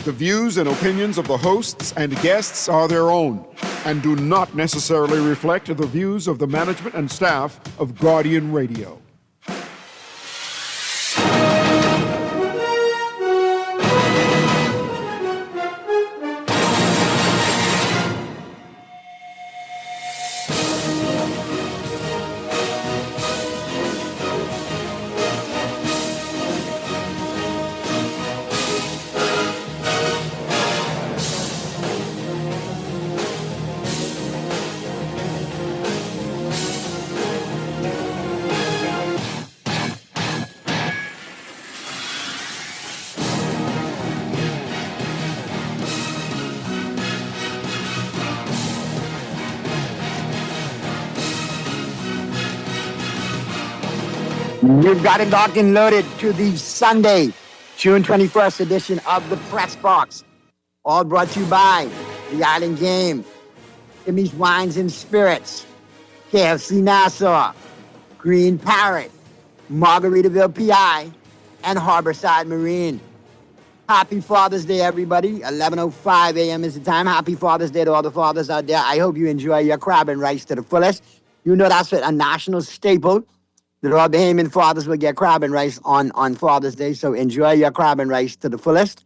The views and opinions of the hosts and guests are their own and do not necessarily reflect the views of the management and staff of Guardian Radio. You've got it locked and loaded to the Sunday, June 21st edition of the Press Box. All brought to you by The Island Game, Jimmy's Wines and Spirits, KFC Nassau, Green Parrot, Margaritaville PI, and Harborside Marine. Happy Father's Day, everybody. 11:05 a.m. is the time. Happy Father's Day to all the fathers out there. I hope you enjoy your crab and rice to the fullest. You know that's a national staple. The all Bahamian fathers will get crab and rice on Father's Day, so enjoy your crab and rice to the fullest.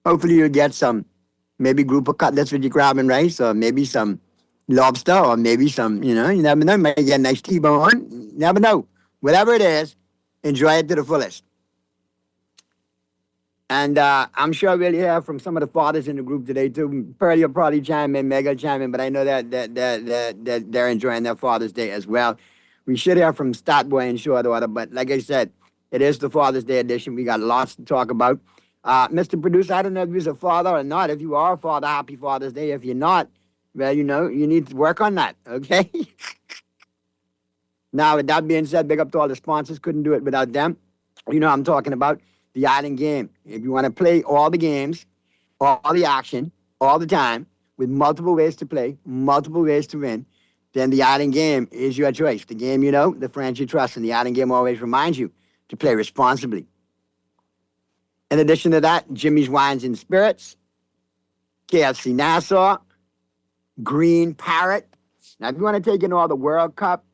Hopefully you'll get some, maybe grouper cutlets with your crab and rice, or maybe some lobster, or maybe some, you never know, you might get a nice T-bone. You never know. Whatever it is, enjoy it to the fullest. And I'm sure we'll hear from some of the fathers in the group today, too. Pearl will probably chime in, Meg will chime in, but I know that they're enjoying their Father's Day as well. We should hear from Statboy and Short Order, but like I said, it is the Father's Day edition. We got lots to talk about. Mr. Producer, I don't know if you're a father or not. If you are a father, happy Father's Day. If you're not, well, you need to work on that, okay? Now, with that being said, big up to all the sponsors. Couldn't do it without them. You know I'm talking about the Island Game. If you want to play all the games, all the action, all the time, with multiple ways to play, multiple ways to win, then the Island Game is your choice. The game you know, the friends you trust, and the Island Game always reminds you to play responsibly. In addition to that, Jimmy's Wines and Spirits, KFC Nassau, Green Parrot. Now, if you want to take in all the World Cup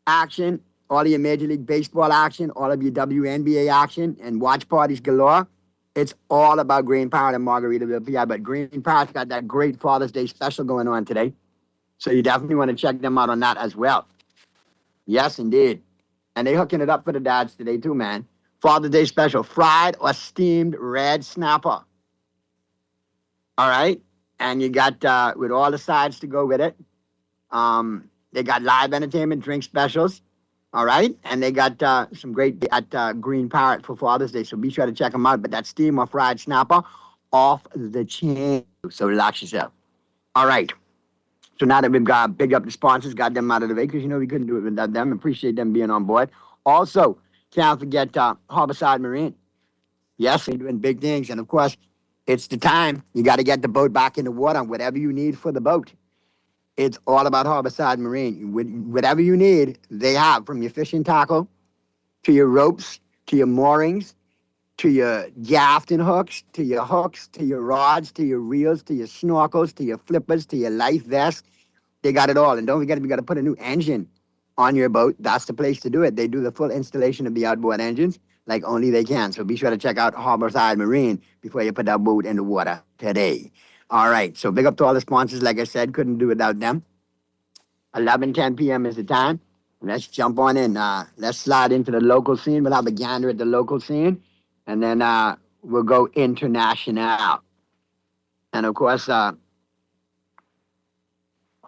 action, all of your Major League Baseball action, all of your WNBA action, and watch parties galore, it's all about Green Parrot and Margaritaville PI. But Green Parrot's got that great Father's Day special going on today. So you definitely want to check them out on that as well. Yes, indeed. And they hooking it up for the dads today too, man. Father's Day special, fried or steamed red snapper. All right? And you got, with all the sides to go with it, they got live entertainment, drink specials. All right? And they got some great at Green Parrot for Father's Day. So be sure to check them out. But that steam or fried snapper, off the chain. So relax yourself. All right. So now that we've got big up the sponsors, got them out of the way, because we couldn't do it without them. Appreciate them being on board. Also, can't forget Harborside Marine. Yes, they're doing big things. And of course, it's the time. You got to get the boat back in the water, whatever you need for the boat. It's all about Harborside Marine. Whatever you need, they have, from your fishing tackle to your ropes, to your moorings, to your yachting hooks, to your rods, to your reels, to your snorkels, to your flippers, to your life vests. They got it all. And don't forget, if you got to put a new engine on your boat, that's the place to do it. They do the full installation of the outboard engines like only they can. So be sure to check out Harborside Marine before you put that boat in the water today. All right. So big up to all the sponsors. Like I said, couldn't do without them. 11:10 p.m. is the time. Let's jump on in. Let's slide into the local scene. We'll have a gander at the local scene. And then we'll go international. And of course,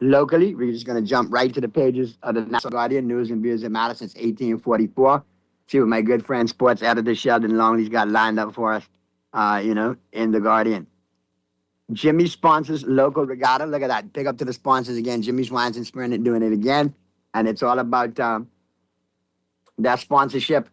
locally, we're just going to jump right to the pages of the Nassau Guardian, news and views that matter since 1844. See what my good friend, sports editor Sheldon Longley's got lined up for us, in the Guardian. Jimmy sponsors local regatta. Look at that. Big up to the sponsors again. Jimmy's Wines and Spirits doing it again. And it's all about that sponsorship.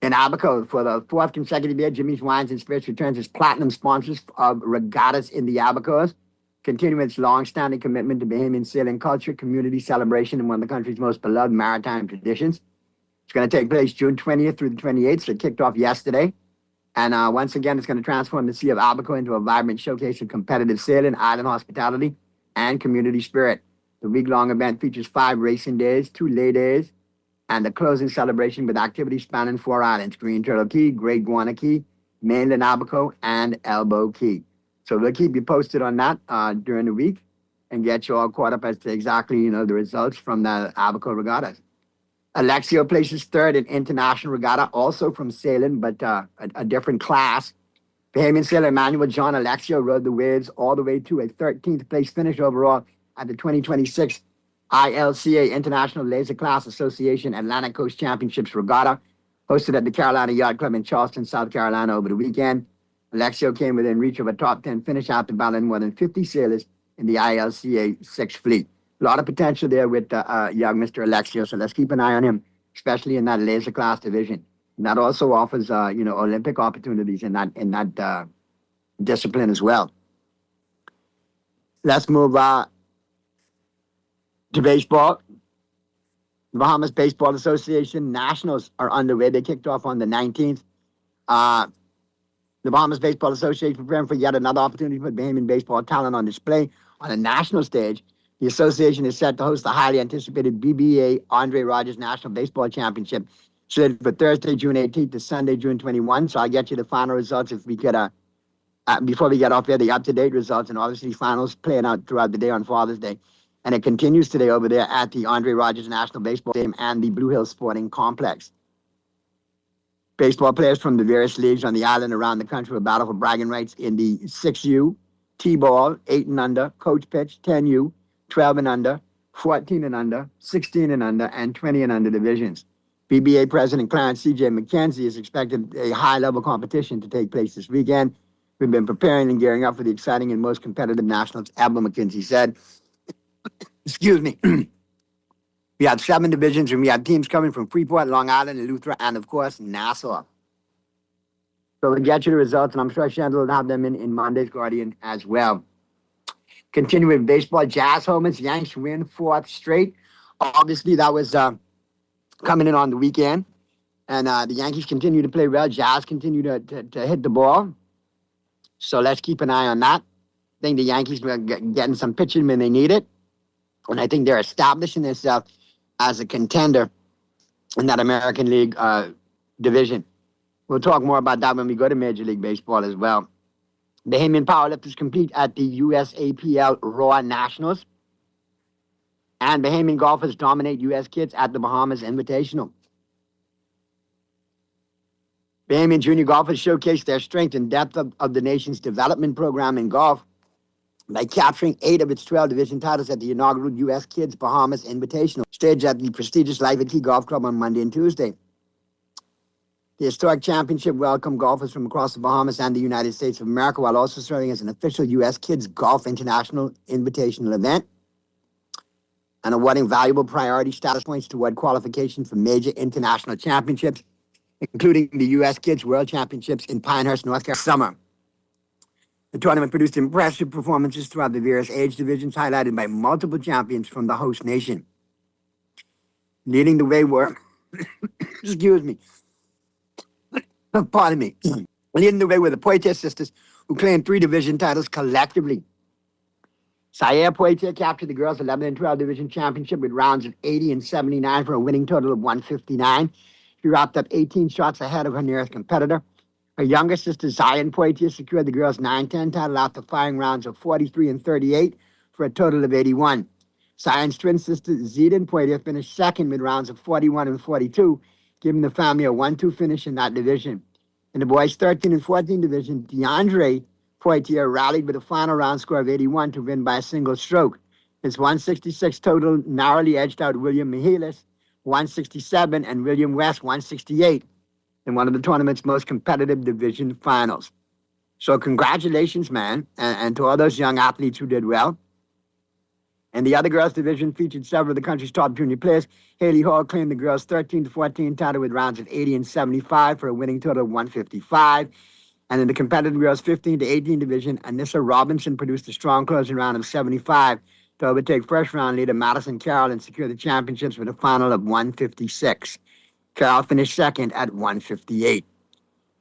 In Abaco, for the fourth consecutive year, Jimmy's Wines and Spirits returns as platinum sponsors of regattas in the Abacos, continuing its long-standing commitment to Bahamian sailing culture, community celebration, and one of the country's most beloved maritime traditions. It's going to take place June 20th through the 28th, so it kicked off yesterday. And once again, it's going to transform the Sea of Abaco into a vibrant showcase of competitive sailing, island hospitality, and community spirit. The week-long event features 5 racing days, 2 lay days, and a closing celebration with activities spanning 4 islands: Green Turtle Key, Great Guana Key, mainland Abaco, and Elbow Key. So we'll keep you posted on that during the week and get you all caught up as to exactly, the results from the Abaco regattas. Alexio places 3rd in international regatta, also from sailing, but a different class. Bahamian sailor Emmanuel John Alexio rode the waves all the way to a 13th place finish overall at the 2026 ILCA International Laser Class Association Atlantic Coast Championships Regatta, hosted at the Carolina Yacht Club in Charleston, South Carolina over the weekend. Alexio came within reach of a top 10 finish after battling more than 50 sailors in the ILCA 6th Fleet. A lot of potential there with young Mr. Alexio, so let's keep an eye on him, especially in that laser class division. And that also offers, Olympic opportunities in that discipline as well. Let's move to baseball. The Bahamas Baseball Association Nationals are underway. They kicked off on the 19th. The Bahamas Baseball Association preparing for yet another opportunity to put Bahamian baseball talent on display on a national stage. The association is set to host the highly anticipated BBA Andre Rogers National Baseball Championship, scheduled for Thursday, June 18th to Sunday, June 21. So I'll get you the final results if we get before we get off here, the up-to-date results, and obviously finals playing out throughout the day on Father's Day. And it continues today over there at the Andre Rogers National Baseball Stadium and the Blue Hills Sporting Complex. Baseball players from the various leagues on the island around the country will battle for bragging rights in the 6U, T-ball, 8 and under, coach pitch, 10U, 12 and under, 14 and under, 16 and under, and 20 and under divisions. BBA President Clarence C.J. McKenzie has expected a high-level competition to take place this weekend. We've been preparing and gearing up for the exciting and most competitive nationals ever, McKenzie said. Excuse me. We have 7 divisions, and we have teams coming from Freeport, Long Island, Eleuthera, and, of course, Nassau. So we'll get you the results, and I'm sure Chandler will have them in Monday's Guardian as well. Continuing baseball, Jazz Homers, Yanks win 4th straight. Obviously, that was coming in on the weekend. And the Yankees continue to play well. Jazz continue to hit the ball. So let's keep an eye on that. I think the Yankees are getting some pitching when they need it. And I think they're establishing themselves as a contender in that American League division. We'll talk more about that when we go to Major League Baseball as well. Bahamian powerlifters compete at the USAPL Raw Nationals. And Bahamian golfers dominate U.S. kids at the Bahamas Invitational. Bahamian junior golfers showcase their strength and depth of the nation's development program in golf by capturing 8 of its 12 division titles at the inaugural U.S. Kids Bahamas Invitational, staged at the prestigious Life at Key Golf Club on Monday and Tuesday. The historic championship welcomed golfers from across the Bahamas and the United States of America, while also serving as an official U.S. Kids Golf International Invitational event and awarding valuable priority status points toward qualification for major international championships, including the U.S. Kids World Championships in Pinehurst, North Carolina, summer. The tournament produced impressive performances throughout the various age divisions, highlighted by multiple champions from the host nation. Leading the way were, excuse me, pardon me, leading the way were the Poitier sisters, who claimed 3 division titles collectively. Sayer Poitier captured the girls' 11 and 12 division championship with rounds of 80 and 79 for a winning total of 159. She wrapped up 18 shots ahead of her nearest competitor. Her younger sister, Zion Poitier, secured the girls' 9-10 title after firing rounds of 43 and 38 for a total of 81. Zion's twin sister, Zidane Poitier, finished second with rounds of 41 and 42, giving the family a 1-2 finish in that division. In the boys' 13 and 14 division, DeAndre Poitier rallied with a final round score of 81 to win by a single stroke. His 166 total narrowly edged out William Mihalis, 167, and William West, 168, in one of the tournament's most competitive division finals. So congratulations, man, and to all those young athletes who did well. And the other girls' division featured several of the country's top junior players. Haley Hall claimed the girls' 13 to 14 title with rounds of 80 and 75 for a winning total of 155. And in the competitive girls' 15 to 18 division, Anissa Robinson produced a strong closing round of 75 to overtake first-round leader Madison Carroll and secure the championships with a final of 156. Carroll finished second at 158.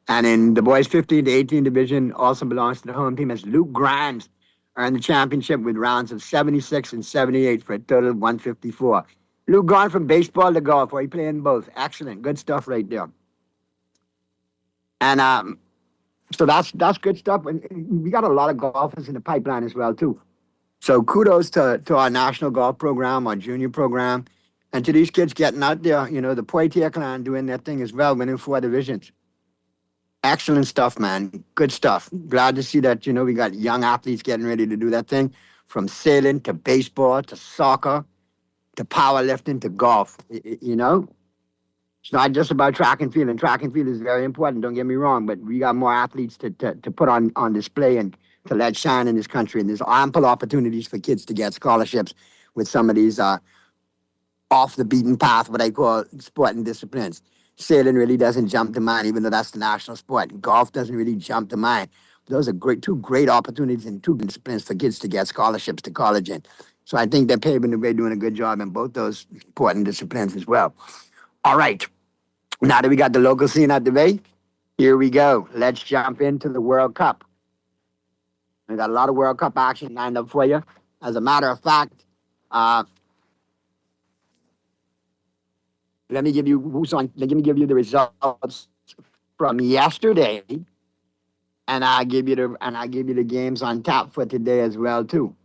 And in the boys 15 to 18 division, also belongs to the home team as Luke Grimes earned the championship with rounds of 76 and 78 for a total of 154. Luke gone from baseball to golf, where he playing both. Excellent, good stuff right there. And so that's good stuff. And we got a lot of golfers in the pipeline as well too. So kudos to our national golf program, our junior program, and to these kids getting out there. You know, the Poitiers clan doing their thing as well, winning 4 divisions. Excellent stuff, man. Good stuff. Glad to see that, we got young athletes getting ready to do that thing, from sailing to baseball to soccer to powerlifting to golf. It's not just about track and field, and track and field is very important, don't get me wrong, but we got more athletes to put on display and to let shine in this country, and there's ample opportunities for kids to get scholarships with some of these off the beaten path, what I call sporting disciplines. Sailing really doesn't jump to mind, even though that's the national sport. Golf doesn't really jump to mind. Those are two great opportunities in 2 disciplines for kids to get scholarships to college in. So I think they're paving the way, doing a good job in both those important disciplines as well. All right. Now that we got the local scene out the way, here we go. Let's jump into the World Cup. We got a lot of World Cup action lined up for you. As a matter of fact, let me give you the results from yesterday, and I give you the games on tap for today as well too.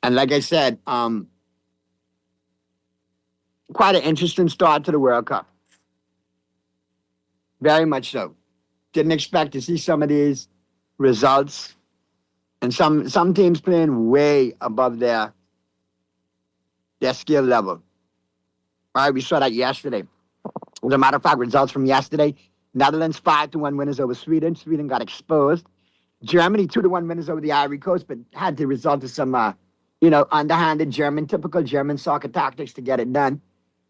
And like I said, quite an interesting start to the World Cup. Very much so. Didn't expect to see some of these results, and some teams playing way above their skill level. All right, we saw that yesterday. As a matter of fact, results from yesterday: Netherlands 5-1 winners over Sweden. Sweden got exposed. Germany 2-1 winners over the Ivory Coast, but had the result of some, underhanded typical German soccer tactics to get it done.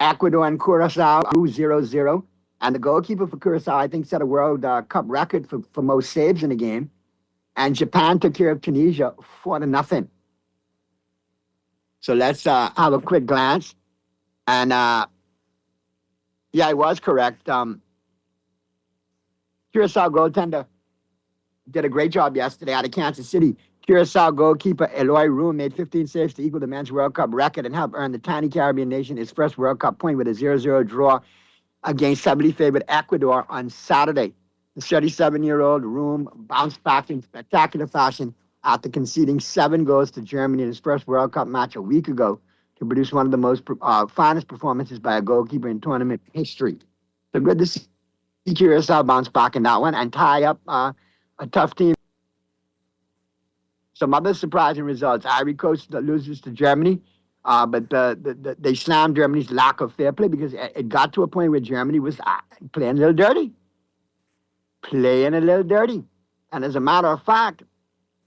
Ecuador and Curacao 0-0, and the goalkeeper for Curacao, I think, set a World Cup record for most saves in the game. And Japan took care of Tunisia 4-0. So let's have a quick glance. And yeah, I was correct. Curacao goaltender did a great job yesterday out of Kansas City. Curacao goalkeeper Eloy Room made 15 saves to equal the men's World Cup record and help earn the tiny Caribbean nation its first World Cup point with a 0-0 draw against heavily favored Ecuador on Saturday. The 37-year-old Room bounced back in spectacular fashion after conceding 7 goals to Germany in his first World Cup match a week ago to produce one of the most finest performances by a goalkeeper in tournament history. So good to see Curacao bounce back in that one and tie up a tough team. Some other surprising results. Ivory Coast loses to Germany, but they slammed Germany's lack of fair play because it got to a point where Germany was playing a little dirty. And as a matter of fact,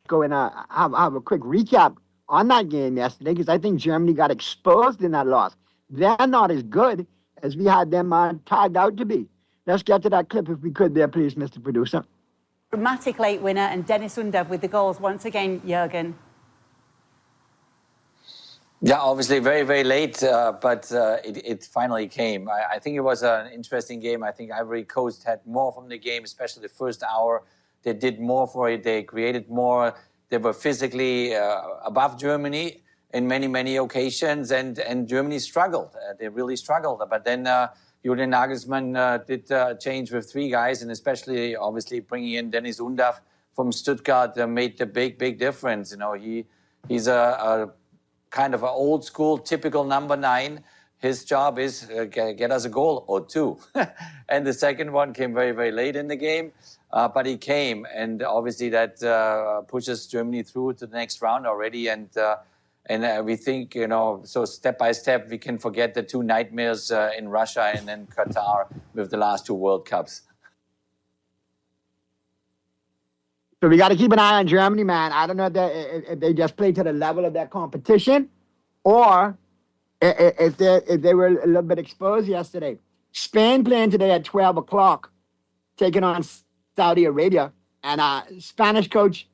go and have a quick recap on that game yesterday, because I think Germany got exposed in that loss. They're not as good as we had them tagged out to be. Let's get to that clip if we could there, please, Mr. Producer. Dramatic late winner, and Dennis Undav with the goals once again, Jürgen. Yeah, obviously very, very late, but it finally came. I think it was an interesting game. I think Ivory Coast had more from the game, especially the first hour. They did more for it. They created more. They were physically above Germany in many, many occasions, and Germany struggled. They really struggled. But then Julian Nagelsmann did change with 3 guys, and especially, obviously, bringing in Dennis Undav from Stuttgart made the big difference. He's a kind of an old school, typical number 9. His job is get us a goal or 2. And the second one came very, very late in the game. But he came, and obviously that pushes Germany through to the next round already. And we think, so step by step, we can forget the 2 nightmares in Russia and then Qatar with the last 2 World Cups. So we got to keep an eye on Germany, man. I don't know if they just play to the level of that competition, or if they were a little bit exposed yesterday. Spain playing today at 12 o'clock, taking on Saudi Arabia. And Spanish coach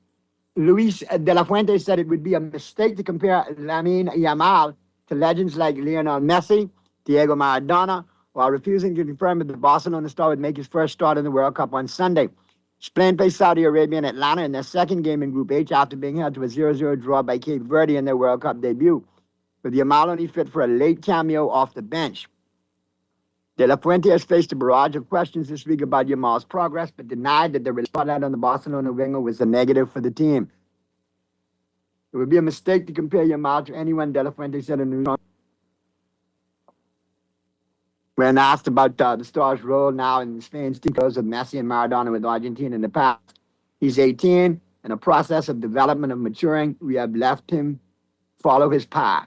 Luis de la Fuente said it would be a mistake to compare Lamine Yamal to legends like Lionel Messi, Diego Maradona, while refusing to confirm that the Barcelona star would make his first start in the World Cup on Sunday. Spain faced Saudi Arabia in Atlanta in their second game in Group H after being held to a 0-0 draw by Cape Verde in their World Cup debut, with Yamal only fit for a late cameo off the bench. De La Fuente has faced a barrage of questions this week about Yamal's progress, but denied that the spotlight on the Barcelona winger was a negative for the team. It would be a mistake to compare Yamal to anyone, De La Fuente said in New York. When asked about the star's role now in Spain's team, goes with Messi and Maradona with Argentina in the past. He's 18, in a process of development of maturing. We have left him follow his path.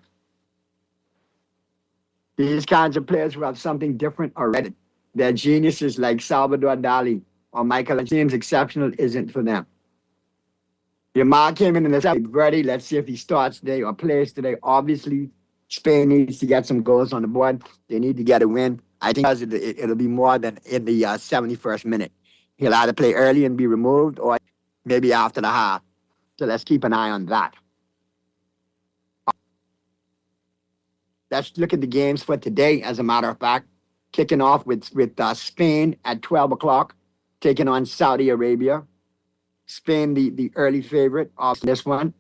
These kinds of players who have something different already. They're geniuses like Salvador Dali or Michael. It seems exceptional isn't for them. Yamal came in the second. Verde, let's see if he starts today or plays today. Obviously, Spain needs to get some goals on the board. They need to get a win. I think it'll be more than in the 71st minute. He'll either play early and be removed or maybe after the half. So let's keep an eye on that. Let's look at the games for today, as a matter of fact. Kicking off with Spain at 12 o'clock, taking on Saudi Arabia. Spain, the early favorite of this one.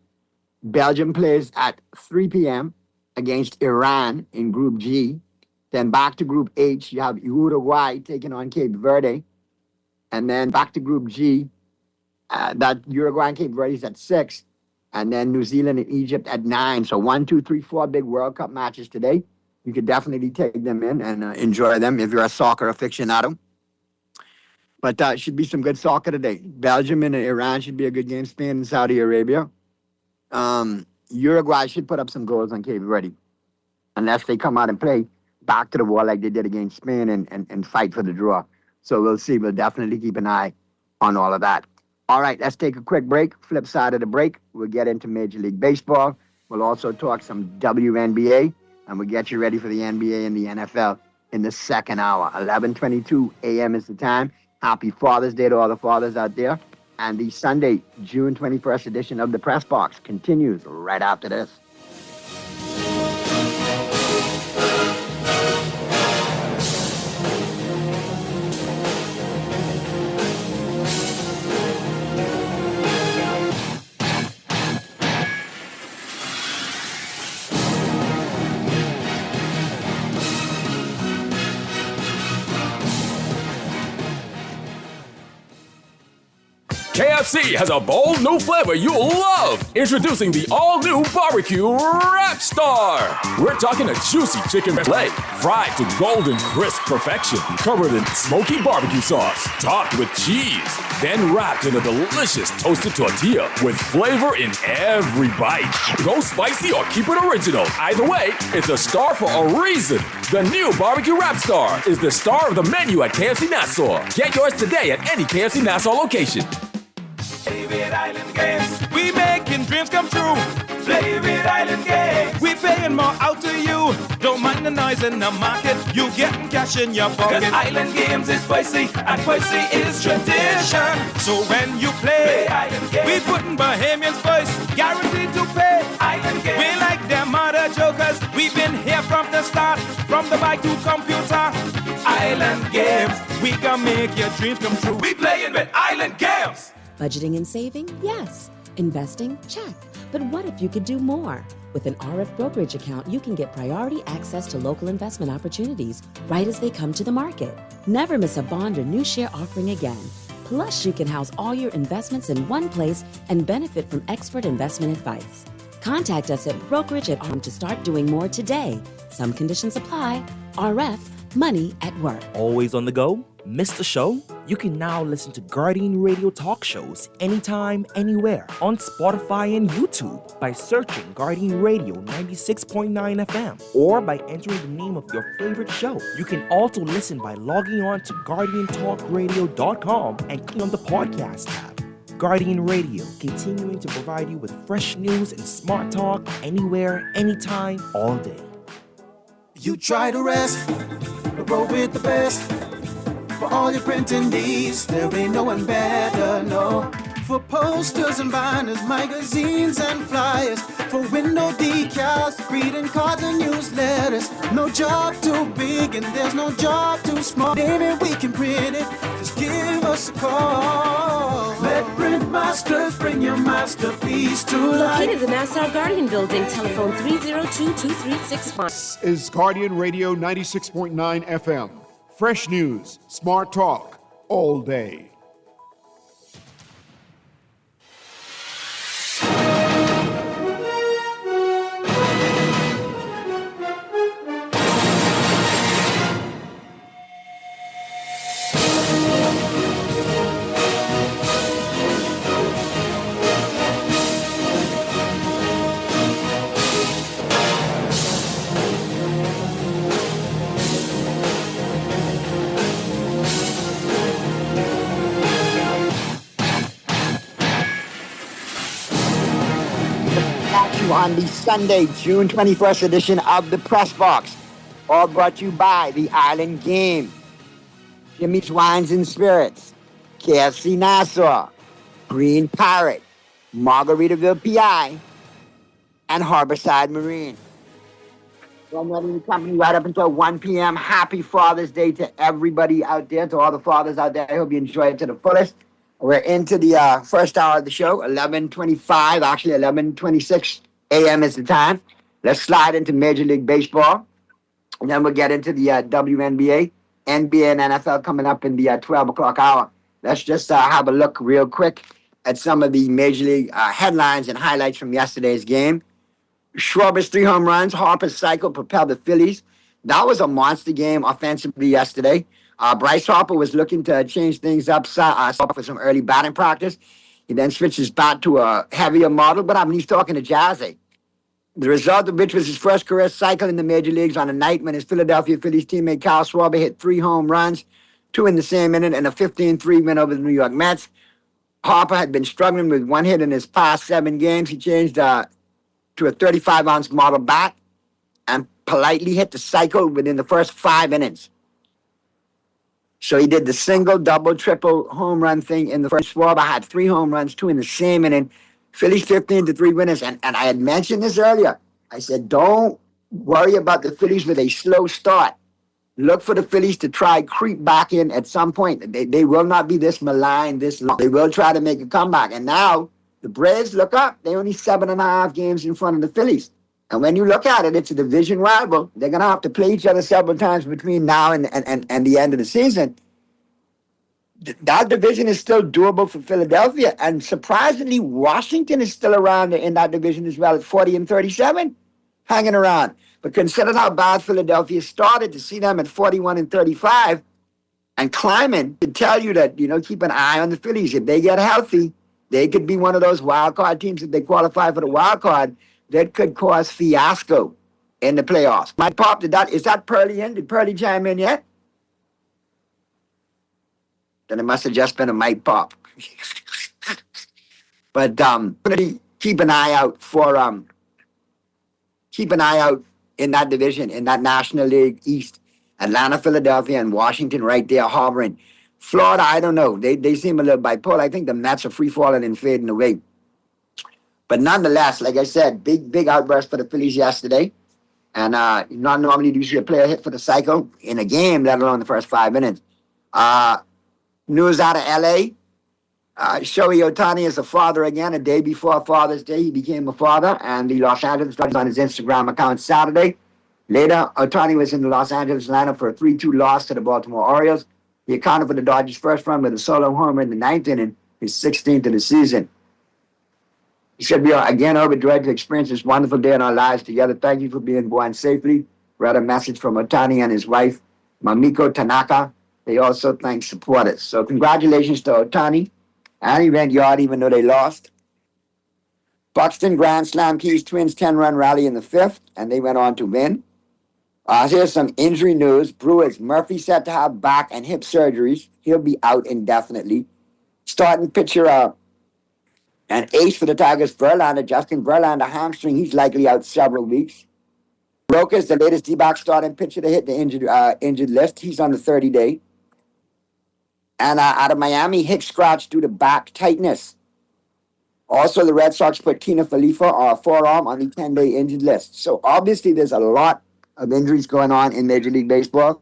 Belgium plays at 3 p.m. against Iran in Group G. Then back to Group H, you have Uruguay taking on Cape Verde. And then back to Group G, that Uruguay and Cape Verde is at 6. And then New Zealand and Egypt at 9. So 1, 2, 3, 4 big World Cup matches today. You could definitely take them in and enjoy them if you're a soccer aficionado. But it should be some good soccer today. Belgium and Iran should be a good game. Spain and Saudi Arabia. Uruguay should put up some goals on Cape Verde, unless they come out and play back to the wall like they did against Spain and fight for the draw. So we'll see. We'll definitely keep an eye on all of that. All right, let's take a quick break. Flip side of the break, we'll get into Major League Baseball. We'll also talk some WNBA, and we'll get you ready for the NBA and the NFL in the second hour. 11:22 a.m. is the time. Happy Father's Day to all the fathers out there. And the Sunday, June 21st edition of the Press Box continues right after this. KFC has a bold new flavor you'll love. Introducing the all-new Barbecue Rap Star. We're talking a juicy chicken fillet, fried to golden crisp perfection, covered in smoky barbecue sauce, topped with cheese, then wrapped in a delicious toasted tortilla with flavor in every bite. Go spicy or keep it original. Either way, it's a star for a reason. The new Barbecue Rap Star is the star of the menu at KFC Nassau. Get yours today at any KFC Nassau location. David Island Games, we making dreams come true. David Island Games, we paying more out to you. Don't mind the noise in the market, you getting cash in your pocket. 'Cause Island Games is spicy, and spicy is tradition. So when you play Island Games, we putting Bahamians first, guaranteed to pay. Island Games, we like them other jokers. We've been here from the start, from the bike to computer. Island Games, we gonna make your dreams come true. We playing with Island Games. Budgeting and saving? Yes. Investing? Check. But what if you could do more? With an RF brokerage account, you can get priority access to local investment opportunities right as they come to the market. Never miss a bond or new share offering again. Plus, you can house all your investments in one place and benefit from expert investment advice. Contact us at brokerage@RF to start doing more today. Some conditions apply. RF, money at work. Always on the go? Missed the show? You can now listen to Guardian Radio talk shows anytime, anywhere on Spotify and YouTube by searching Guardian Radio 96.9 FM or by entering the name of your favorite show. You can also listen by logging on to GuardianTalkRadio.com and click on the podcast tab. Guardian Radio, continuing to provide you with fresh news and smart talk anywhere, anytime, all day. You try to rest, but roll with the best. For all your printing needs, there ain't no one better, no. For posters and banners, magazines and flyers, for window decals, greeting cards and newsletters. No job too big and there's no job too small. Baby, we can print it, just give us a call. Let Printmasters bring your masterpiece to life. Located in the Nassau Guardian Building, telephone 302-2361. This is Guardian Radio 96.9 FM. Fresh news, smart talk, all day. On the Sunday, June 21st edition of the Press Box, all brought to you by the Island Game, Jimmy's Wines and Spirits, KFC Nassau, Green Parrot, Margaritaville PI, and Harborside Marine. So I'm letting the company right up until 1 p.m. Happy Father's Day to everybody out there, to all the fathers out there. I hope you enjoy it to the fullest. We're into the first hour of the show, 11:25, actually 11:26 a.m. is the time. Let's slide into Major League Baseball. And then we'll get into the WNBA, NBA, and NFL coming up in the 12 o'clock hour. Let's just have a look real quick at some of the Major League headlines and highlights from yesterday's game. Schwarber's 3 home runs, Harper's cycle propelled the Phillies. That was a monster game offensively yesterday. Bryce Harper was looking to change things up for some early batting practice. He then switched his bat to a heavier model, but he's talking to Jazzy. The result of which was his first career cycle in the major leagues on a night when his Philadelphia Phillies teammate Kyle Schwarber hit 3 home runs, 2 in the same inning, and a 15-3 win over the New York Mets. Harper had been struggling with 1 hit in his past 7 games. He changed to a 35-ounce model bat and politely hit the cycle within the first 5 innings. So he did the single, double, triple home run thing in the first. Schwarber had 3 home runs, 2 in the same inning. Phillies 15-3 winners. And I had mentioned this earlier. I said, don't worry about the Phillies with a slow start. Look for the Phillies to try creep back in at some point. They will not be this maligned this long. They will try to make a comeback. And now the Braves, look up. They're only 7.5 games in front of the Phillies. And when you look at it, it's a division rival. They're going to have to play each other several times between now and the end of the season. That division is still doable for Philadelphia. And surprisingly, Washington is still around in that division as well at 40-37, hanging around. But consider how bad Philadelphia started. To see them at 41-35 and climbing to tell you that, keep an eye on the Phillies. If they get healthy, they could be one of those wild card teams. If they qualify for the wild card, that could cause fiasco in the playoffs. Mike Pop, is that Pearly in? Did Pearly chime in yet? Then it must have just been a Mike Pop. But keep an eye out in that division, in that National League East. Atlanta, Philadelphia, and Washington right there hovering. Florida, I don't know. They seem a little bipolar. I think the Mets are free-falling and fading away. But nonetheless, like I said, big outburst for the Phillies yesterday. And not normally do you see a player hit for the cycle in a game, let alone the first 5 minutes. News out of L.A., Shohei Ohtani is a father again. A day before Father's Day, he became a father. And the Los Angeles Dodgers on his Instagram account Saturday. Later, Ohtani was in the Los Angeles lineup for a 3-2 loss to the Baltimore Orioles. He accounted for the Dodgers' first run with a solo homer in the 9th inning, his 16th of the season. He said, we are again overjoyed to experience this wonderful day in our lives together. Thank you for being born safely. Read a message from Ohtani and his wife, Mamiko Tanaka. They also thank supporters. So congratulations to Ohtani and Evan Yard, even though they lost. Buxton Grand Slam Keys Twins 10-run rally in the 5th, and they went on to win. Here's some injury news. Brewers, Murphy set to have back and hip surgeries. He'll be out indefinitely. Starting pitcher, an ace for the Tigers, Verlander, Justin Verlander, hamstring. He's likely out several weeks. Rokas, the latest D-back starting pitcher to hit the injured list. He's on the 30-day. And out of Miami, Hicks scratched due to back tightness. Also, the Red Sox put Tina Felifa, forearm, on the 10-day injured list. So obviously there's a lot of injuries going on in Major League Baseball.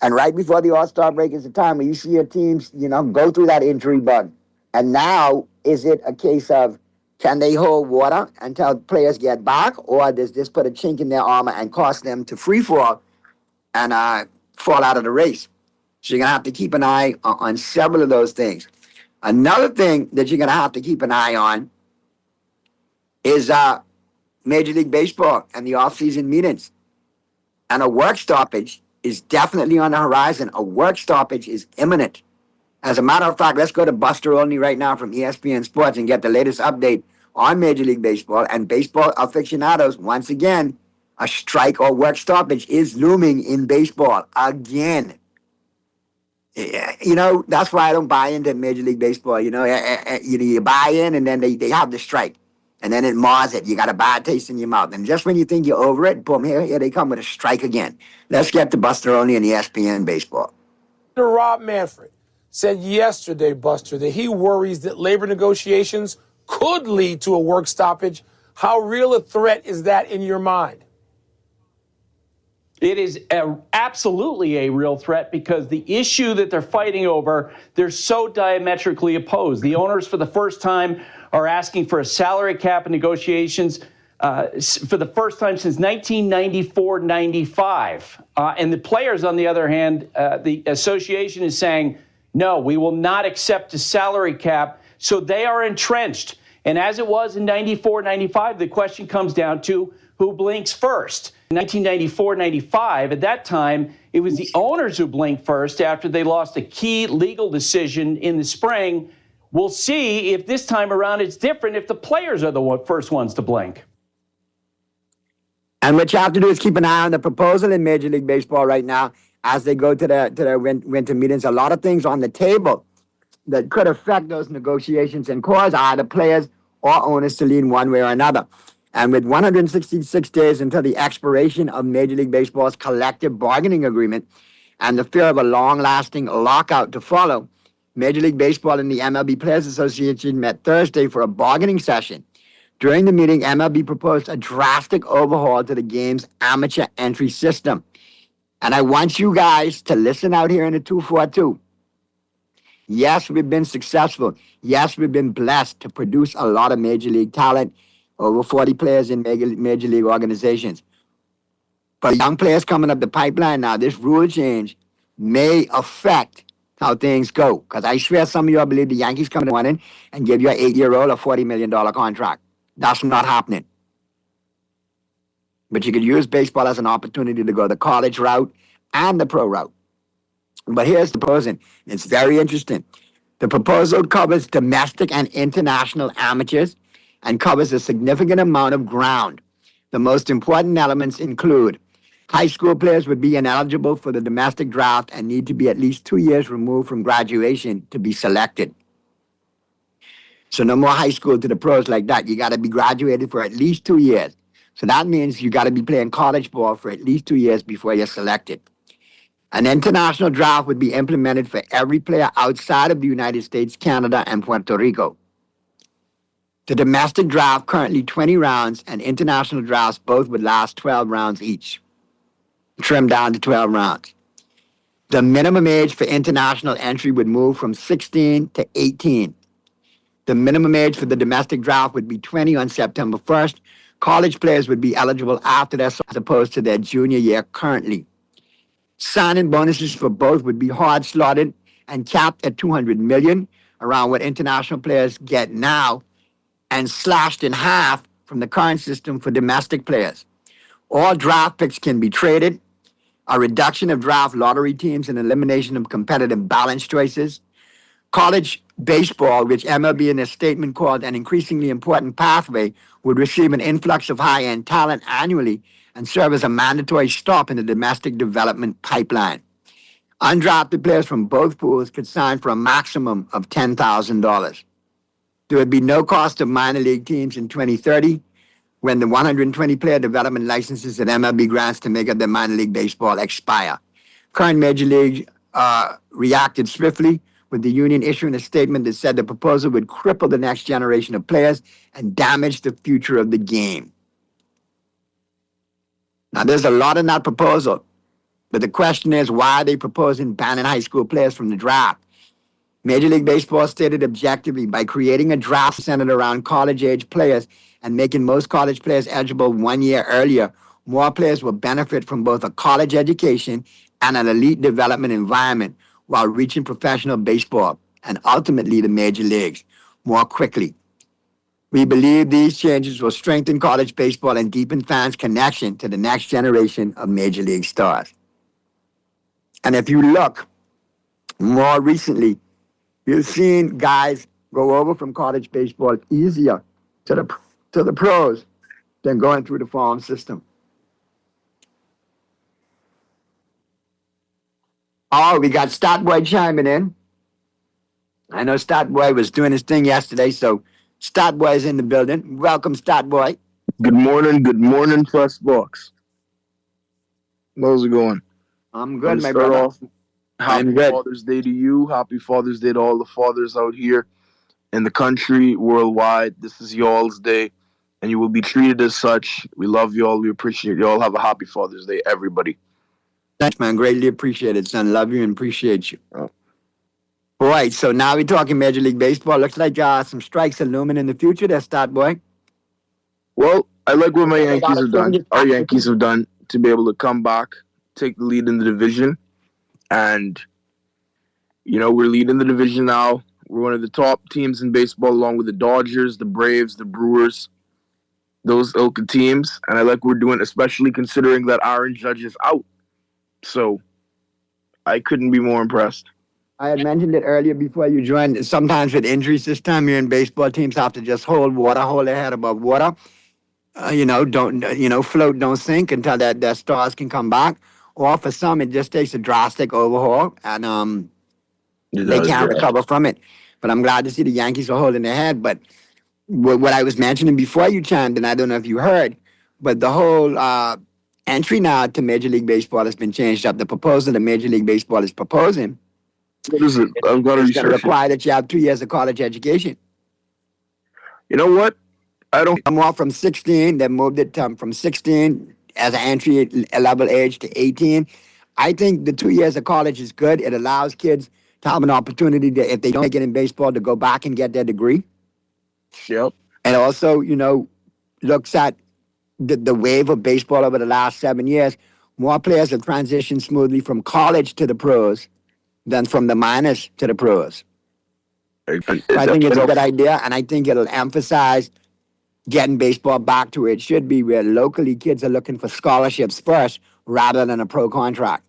And right before the All-Star break is the time when you see your teams, go through that injury bug. And now, is it a case of, can they hold water until players get back, or does this put a chink in their armor and cause them to free fall and fall out of the race? So you're going to have to keep an eye on several of those things. Another thing that you're going to have to keep an eye on is Major League Baseball and the offseason meetings. And a work stoppage is definitely on the horizon. A work stoppage is imminent. As a matter of fact, let's go to Buster Olney right now from ESPN Sports and get the latest update on Major League Baseball and baseball aficionados. Once again, a strike or work stoppage is looming in baseball again. That's why I don't buy into Major League Baseball. You buy in and then they have the strike. And then it mars it. You got a bad taste in your mouth. And just when you think you're over it, boom, here they come with a strike again. Let's get to Buster Olney and ESPN Baseball. Rob Manfred said yesterday, Buster, that he worries that labor negotiations could lead to a work stoppage. How real a threat is that in your mind? It is absolutely a real threat because the issue that they're fighting over, they're so diametrically opposed. The owners, for the first time, are asking for a salary cap in negotiations for the first time since 1994-95. And the players, on the other hand, the association is saying, no, we will not accept a salary cap. So they are entrenched. And as it was in 94-95, the question comes down to who blinks first. In 1994-95, at that time, it was the owners who blinked first after they lost a key legal decision in the spring. We'll see if this time around it's different, if the players are the first ones to blink. And what you have to do is keep an eye on the proposal in Major League Baseball right now as they go to their winter meetings. A lot of things on the table that could affect those negotiations and cause either players or owners to lean one way or another. And with 166 days until the expiration of Major League Baseball's collective bargaining agreement and the fear of a long-lasting lockout to follow, Major League Baseball and the MLB Players Association met Thursday for a bargaining session. During the meeting, MLB proposed a drastic overhaul to the game's amateur entry system. And I want you guys to listen out here in the 242. Yes, we've been successful. Yes, we've been blessed to produce a lot of Major League talent, over 40 players in Major League organizations. But young players coming up the pipeline now, this rule change may affect how things go. Because I swear some of you all believe the Yankees come in and give you an 8-year-old a $40 million contract. That's not happening. But you could use baseball as an opportunity to go the college route and the pro route. But here's the proposal. It's very interesting. The proposal covers domestic and international amateurs and covers a significant amount of ground. The most important elements include high school players would be ineligible for the domestic draft and need to be at least 2 years removed from graduation to be selected. So no more high school to the pros like that. You got to be graduated for at least 2 years. So that means you got to be playing college ball for at least 2 years before you're selected. An international draft would be implemented for every player outside of the United States, Canada, and Puerto Rico. The domestic draft, currently 20 rounds, and international drafts both would last 12 rounds each, trimmed down to 12 rounds. The minimum age for international entry would move from 16 to 18. The minimum age for the domestic draft would be 20 on September 1st. College players would be eligible after that, as opposed to their junior year currently. Signing bonuses for both would be hard-slotted and capped at $200 million, around what international players get now, and slashed in half from the current system for domestic players. All draft picks can be traded, a reduction of draft lottery teams and elimination of competitive balance choices. College baseball, which MLB in a statement called an increasingly important pathway, would receive an influx of high-end talent annually and serve as a mandatory stop in the domestic development pipeline. Undrafted players from both pools could sign for a maximum of $10,000. There would be no cost of minor league teams in 2030 when the 120-player development licenses that MLB grants to make up their minor league baseball expire. Current Major League reacted swiftly with the union issuing a statement that said the proposal would cripple the next generation of players and damage the future of the game. Now, there's a lot in that proposal, but the question is, why are they proposing banning high school players from the draft? Major League Baseball stated objectively, by creating a draft centered around college-age players and making most college players eligible 1 year earlier, more players will benefit from both a college education and an elite development environment while reaching professional baseball and ultimately the major leagues more quickly. We believe these changes will strengthen college baseball and deepen fans' connection to the next generation of major league stars. And if you look more recently, you've seen guys go over from college baseball easier to the pros than going through the farm system. Oh, we got Statboy chiming in. I know Statboy was doing his thing yesterday, so Statboy is in the building. Welcome, Statboy. Good morning, Press Box. How's it going? I'm good, my brother. Happy Father's Day to you. Happy Father's Day to all the fathers out here in the country, worldwide. This is y'all's day, and you will be treated as such. We love y'all. We appreciate y'all. Have a happy Father's Day, everybody. Thanks, man. Greatly appreciated, son. Love you and appreciate you. Oh. All right, so now we're talking Major League Baseball. Looks like some strikes are looming in the future there, Statboy. Well, I like what my Yankees have done. Our Yankees have done to be able to come back, take the lead in the division. And, you know, we're leading the division now. We're one of the top teams in baseball, along with the Dodgers, the Braves, the Brewers, those ilk of teams. And I like what we're doing, especially considering that Aaron Judge is out. So I couldn't be more impressed. I had mentioned it earlier before you joined. Sometimes with injuries this time of year in baseball, teams have to just hold their head above water. Don't float, don't sink until their stars can come back. Or for some, it just takes a drastic overhaul, and they can't recover from it. But I'm glad to see the Yankees are holding their head. But what I was mentioning before you chimed in, I don't know if you heard, but the whole entry now to Major League Baseball has been changed up. The proposal that Major League Baseball is proposing, what is it? I've got to research. It's going to require that you have 2 years of college education. You know what? I don't. I'm off from 16. They moved it from 16 as an entry level age to 18. I think the 2 years of college is good. It allows kids to have an opportunity to, if they don't get in baseball, to go back and get their degree. Yep. And also, looks at the wave of baseball over the last 7 years. More players have transitioned smoothly from college to the pros than from the minors to the pros. I think it's a good idea, and I think it'll emphasize getting baseball back to where it should be, where locally kids are looking for scholarships first rather than a pro contract.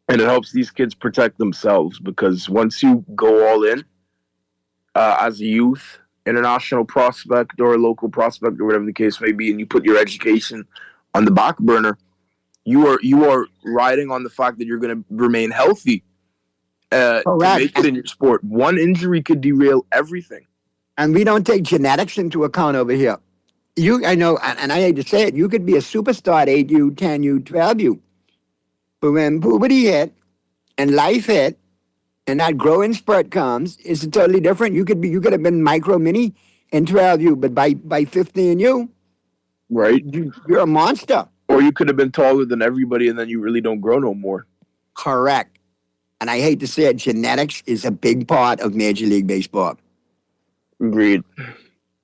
And it helps these kids protect themselves, because once you go all in as a youth, international prospect or a local prospect or whatever the case may be, and you put your education on the back burner, you are riding on the fact that you're going to remain healthy to make it in your sport. One injury could derail everything. And we don't take genetics into account over here. I know, and I hate to say it, you could be a superstar at 8U, 10U, 12U. But when puberty hit and life hit and that growing spurt comes, it's totally different. You could have been micro mini in 12U, but by 15U, right, you're a monster. Or you could have been taller than everybody and then you really don't grow no more. Correct. And I hate to say it, genetics is a big part of Major League Baseball. Agreed.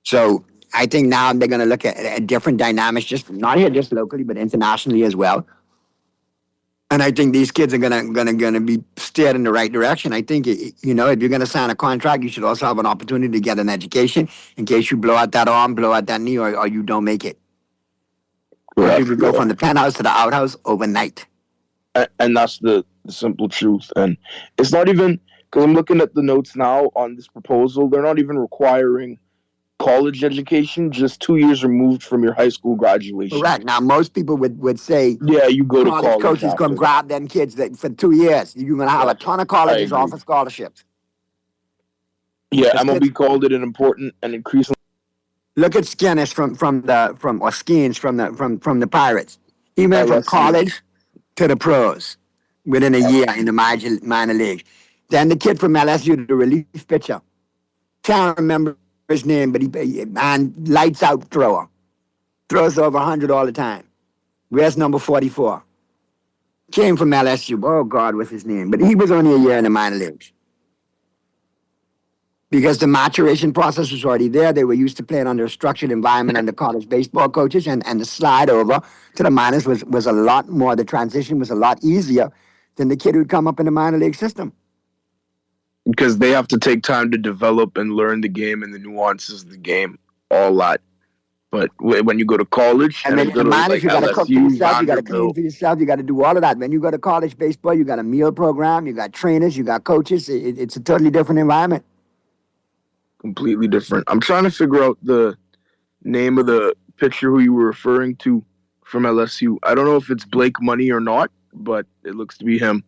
So I think now they're going to look at different dynamics, just not here, just locally, but internationally as well. And I think these kids are gonna be steered in the right direction. I think if you're going to sign a contract, you should also have an opportunity to get an education in case you blow out that arm, blow out that knee, or you don't make it. Correct. You could go from the penthouse to the outhouse overnight. And that's the simple truth. And it's not even, because I'm looking at the notes now on this proposal, they're not even requiring college education, just 2 years removed from your high school graduation. Correct. Now, most people would say, yeah, you go to college. Coaches come grab them kids for 2 years. You're going to have a ton of colleges offer scholarships. Yeah, MLB called it an important and increasingly. Look at Skinner from the Pirates. He went from college to the pros within a year in the minor leagues. Then the kid from LSU, the relief pitcher. Can't remember his name, but and lights out thrower. Throws over 100 all the time. Wears number 44. Came from LSU. Oh, God, what's his name? But he was only a year in the minor leagues. Because the maturation process was already there. They were used to playing under a structured environment under college baseball coaches, and the slide over to the minors was a lot more, the transition was a lot easier than the kid who'd come up in the minor league system. Because they have to take time to develop and learn the game and the nuances of the game, all that. But when you go to college, and then the minors, you got to cook for yourself, you got to clean for yourself, you got to do all of that. When you go to college baseball, you got a meal program, you got trainers, you got coaches. It's a totally different environment. Completely different. I'm trying to figure out the name of the pitcher who you were referring to from LSU. I don't know if it's Blake Money or not, but it looks to be him.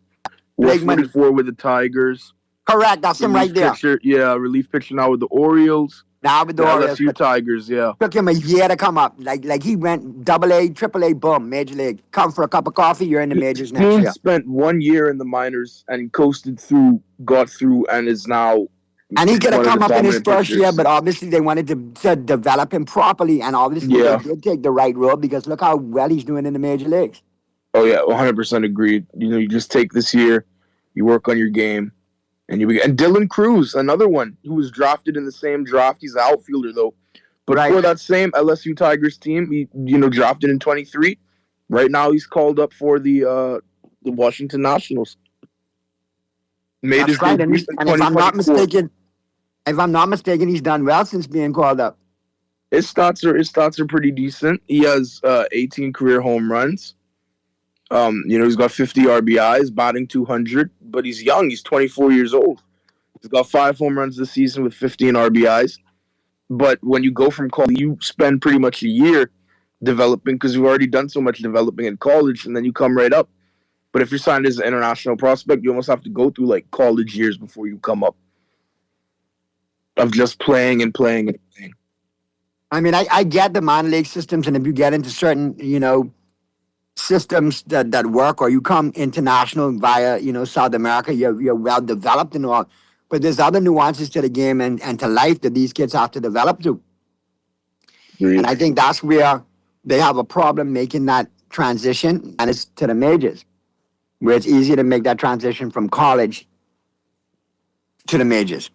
Blake Money 44 with the Tigers. Correct, that's him right there. Pitcher, relief pitcher now with the Orioles. Now with the Orioles. LSU Tigers, yeah. Took him a year to come up. Like he went AA, AAA, boom, major league. Come for a cup of coffee, you're in the majors next year. He spent 1 year in the minors and coasted through, got through, and is now. And he could have come up in his first year, but obviously they wanted to develop him properly, and obviously they did take the right road because look how well he's doing in the major leagues. Oh yeah, 100% agreed. You just take this year, you work on your game, and you begin. And Dylan Cruz, another one who was drafted in the same draft. He's an outfielder though, but for that same LSU Tigers team, he drafted in 23. Right now, he's called up for the Washington Nationals. That's right, and if I'm not mistaken, he's done well since being called up. His stats are pretty decent. He has 18 career home runs. He's got 50 RBIs, batting 200, but he's young. He's 24 years old. He's got 5 home runs this season with 15 RBIs. But when you go from college, you spend pretty much a year developing because you've already done so much developing in college, and then you come right up. But if you're signed as an international prospect, you almost have to go through like college years before you come up. Of just playing and playing and playing. I mean, I get the minor league systems, and if you get into certain, systems that work, or you come international via, South America, you're well developed and all. But there's other nuances to the game and to life that these kids have to develop to. And I think that's where they have a problem making that transition, and it's to the majors, where it's easy to make that transition from college to the majors.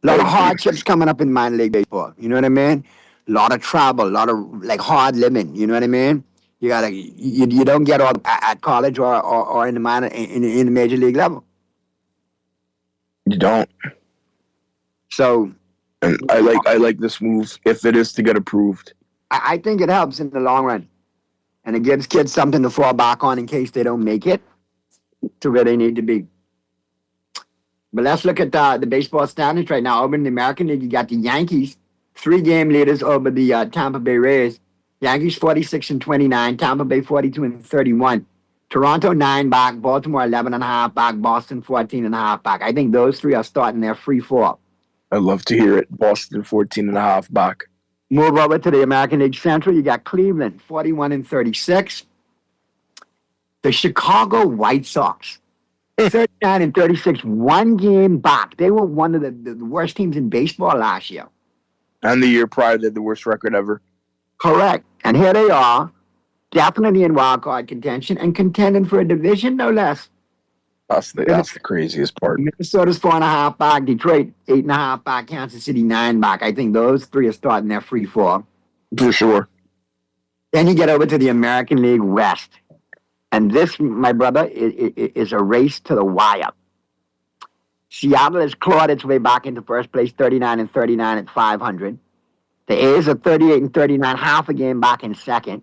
A lot of hardships coming up in minor league baseball. You know what I mean? A lot of travel, a lot of hard living. You know what I mean? You don't get all at college or in the minor in the major league level. You don't. So, and I like this move if it is to get approved. I think it helps in the long run, and it gives kids something to fall back on in case they don't make it to where they need to be. But let's look at the baseball standings right now. Over in the American League, you got the Yankees, 3-game leaders over the Tampa Bay Rays. Yankees 46-29, Tampa Bay 42-31. Toronto 9 back, Baltimore 11.5 back, Boston 14.5 back. I think those three are starting their free fall. I'd love to hear it. Boston 14.5 back. Move over to the American League Central. You got Cleveland 41-36. The Chicago White Sox 39-36, 1 game back. They were one of the worst teams in baseball last year. And the year prior, they had the worst record ever. Correct. And here they are, definitely in wild card contention and contending for a division, no less. That's the craziest part. Minnesota's 4.5 back, Detroit 8.5 back, Kansas City 9 back. I think those three are starting their free fall. For sure. Then you get over to the American League West. And this, my brother, is a race to the wire. Seattle has clawed its way back into first place, 39-39 at 500. The A's are 38-39, half a game back in second.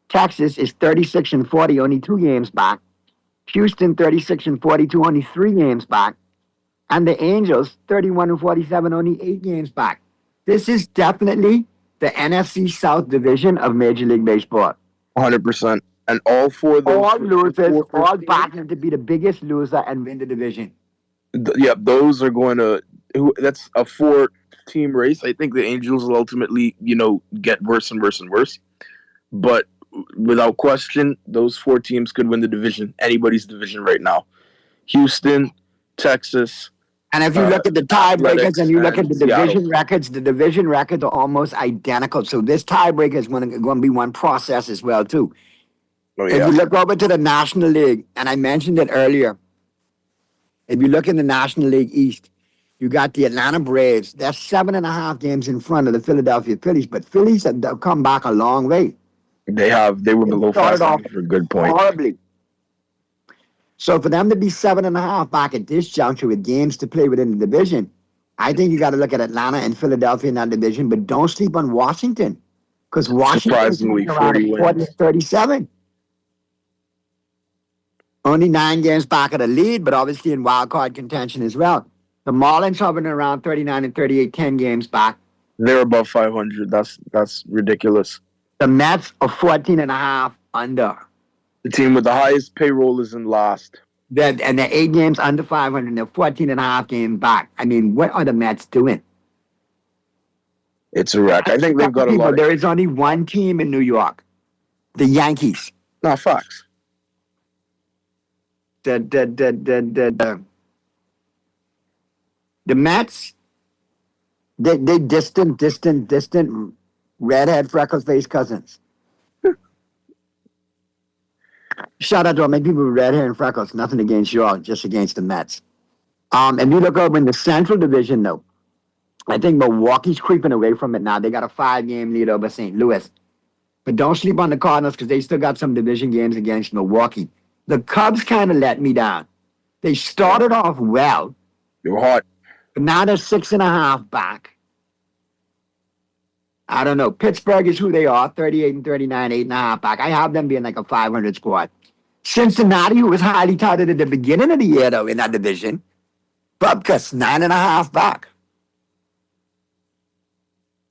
Texas is 36-40, only 2 games back. Houston 36-42, only 3 games back. And the Angels 31-47, only 8 games back. This is definitely the NFC South division of Major League Baseball. 100%. And all 4 of those. All losers, all battling to be the biggest loser and win the division. Yeah, those are going to. That's a 4-team race. I think the Angels will ultimately, get worse and worse and worse. But without question, those 4 teams could win the division. Anybody's division right now. Houston, Texas. And if you look at the tiebreakers and you look at the Seattle. division records are almost identical. So this tiebreaker is going to be one process as well, too. Oh, If yeah. you look over to the National League, and I mentioned it earlier, if you look in the National League East, you got the Atlanta Braves. They're 7.5 games in front of the Philadelphia Phillies, but Phillies have come back a long way. They were below started 500 for a good point. Horribly. So for them to be 7.5 back at this juncture with games to play within the division, I think you got to look at Atlanta and Philadelphia in that division, but don't sleep on Washington, because Washington is Surprisingly, around 40 40 wins. 37. Only 9 games back of the lead, but obviously in wild card contention as well. The Marlins hovering around 39 and 38, 10 games back. They're above 500. That's ridiculous. The Mets are 14.5 under. The team with the highest payroll is in last. And they're 8 games under 500, and they're 14.5 games back. I mean, what are the Mets doing? It's a wreck. I think they've got a People, lot of... there is only one team in New York, the Yankees. No, facts. The Mets, they distant redhead freckle-faced cousins. Shout out to all my people with red hair and freckles. Nothing against you all, just against the Mets. And you look over in the Central Division, though. I think Milwaukee's creeping away from it now. They got a 5-game lead over St. Louis. But don't sleep on the Cardinals because they still got some division games against Milwaukee. The Cubs kind of let me down. They started off well. They were hot. But now they're 6.5 back. I don't know. Pittsburgh is who they are, 38 and 39, 8.5 back. I have them being like a 500 squad. Cincinnati, who was highly touted at the beginning of the year, though, in that division, Bubkas, 9.5 back.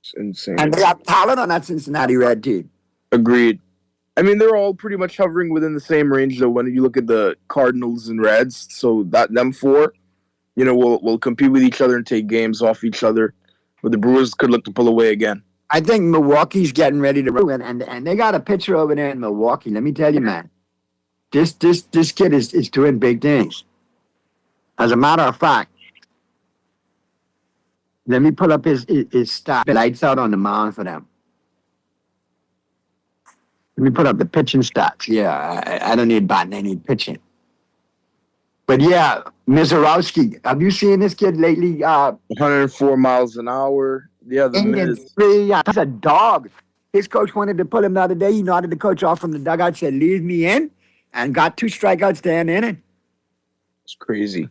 It's insane. And they got talent on that Cincinnati Red team. Agreed. I mean, they're all pretty much hovering within the same range, though, when you look at the Cardinals and Reds. So them four, will compete with each other and take games off each other. But the Brewers could look to pull away again. I think Milwaukee's getting ready to ruin, and they got a pitcher over there in Milwaukee. Let me tell you, man, this kid is doing big things. As a matter of fact, let me pull up his stat. Lights out on the mound for them. Let me put up the pitching stats. Yeah, I don't need batting, I need pitching. But yeah, Mizorowski, have you seen this kid lately? 104 miles an hour. Yeah, he's a dog. His coach wanted to pull him the other day. He nodded the coach off from the dugout, said, "Leave me in," and got 2 strikeouts there in the inning. It's crazy.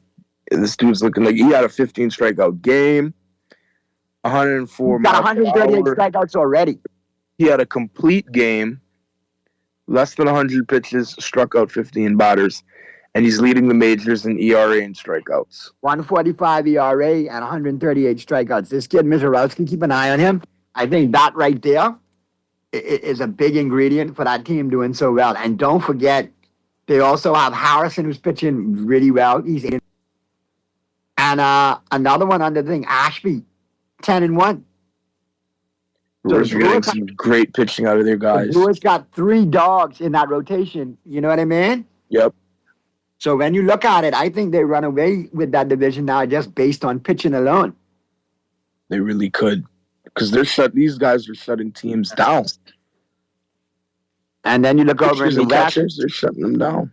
This dude's looking like he had a 15 strikeout game. 104 He's got miles 138 an hour. strikeouts already. He had a complete game. Less than 100 pitches, struck out 15 batters. And he's leading the majors in ERA and strikeouts. 145 ERA and 138 strikeouts. This kid, Mizorowski, keep an eye on him. I think that right there is a big ingredient for that team doing so well. And don't forget, they also have Harrison, who's pitching really well. He's in. And another one under the thing, Ashby, 10-1. Brewers are getting some great pitching out of their guys. The Brewers got 3 dogs in that rotation. You know what I mean? Yep. So when you look at it, I think they run away with that division now just based on pitching alone. They really could. Because these guys are shutting teams down. And then you look over in the West. They're shutting them down.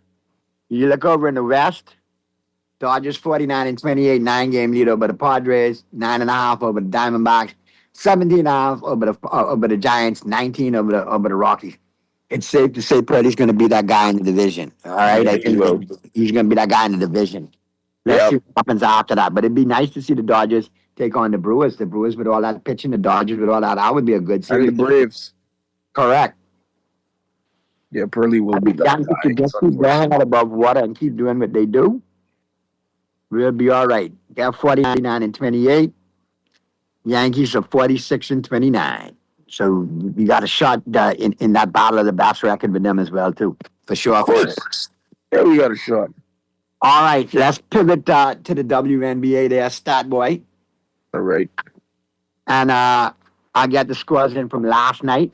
You look over in the West. Dodgers 49 and 28, 9-game lead over the Padres, 9.5 over the Diamondbacks, 17.5 over the Giants, 19 over the Rockies. It's safe to say Purdy's going to be that guy in the division. All right, I think he's going to be that guy in the division. Let's see what happens after that. But it'd be nice to see the Dodgers take on the Brewers. The Brewers with all that pitching, the Dodgers with all that. That would be a good series. And the Braves. Correct. Yeah, Purdy will be that Yankees could just keep their head above water and keep doing what they do. We'll be all right. They're 49 and 28. Yankees are 46 and 29. So you got a shot in that battle of the best record with them as well, too. For sure. Of course. Yeah, we got a shot. All right, let's pivot to the WNBA there, Stat Boy. All right. And I'll get the scores in from last night,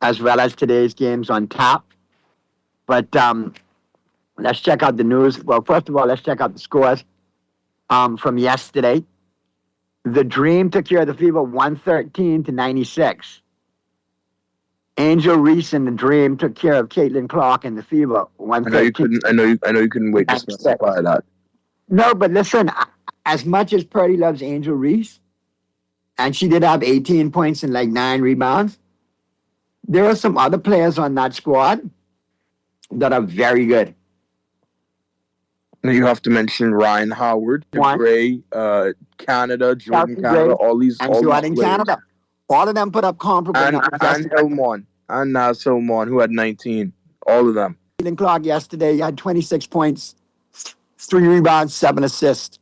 as well as today's games on tap. But let's check out the news. Well, first of all, let's check out the scores from yesterday. The Dream took care of the Fever 113-96. Angel Reese and the Dream took care of Caitlin Clark and the Fever 113. I know you couldn't wait to specify that. No, but listen, as much as Purdy loves Angel Reese, and she did have 18 points and like 9 rebounds, there are some other players on that squad that are very good. You have to mention Ryan Howard, Gray, Canada, Jordan Canada, all these Jordan Canada. All of them put up comparable numbers. And Hillman, and Naz Hillman, who had 19. All of them. Caitlin Clark yesterday had 26 points, 3 rebounds, 7 assists.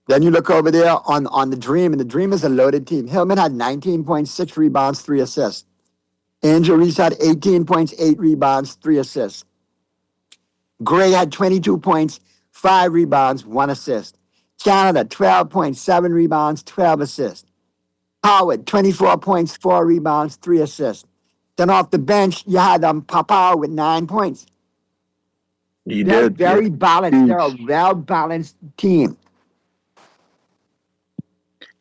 Then you look over there on the Dream, and the Dream is a loaded team. Hillman had 19 points, 6 rebounds, 3 assists. Angel Reese had 18 points, 8 rebounds, 3 assists. Gray had 22 points, 5 rebounds, 1 assist. Canada, 12 points, 7 rebounds, 12 assists. Howard, 24 points, 4 rebounds, 3 assists. Then off the bench, you had Papao with 9 points. They're very balanced. They're a well-balanced team.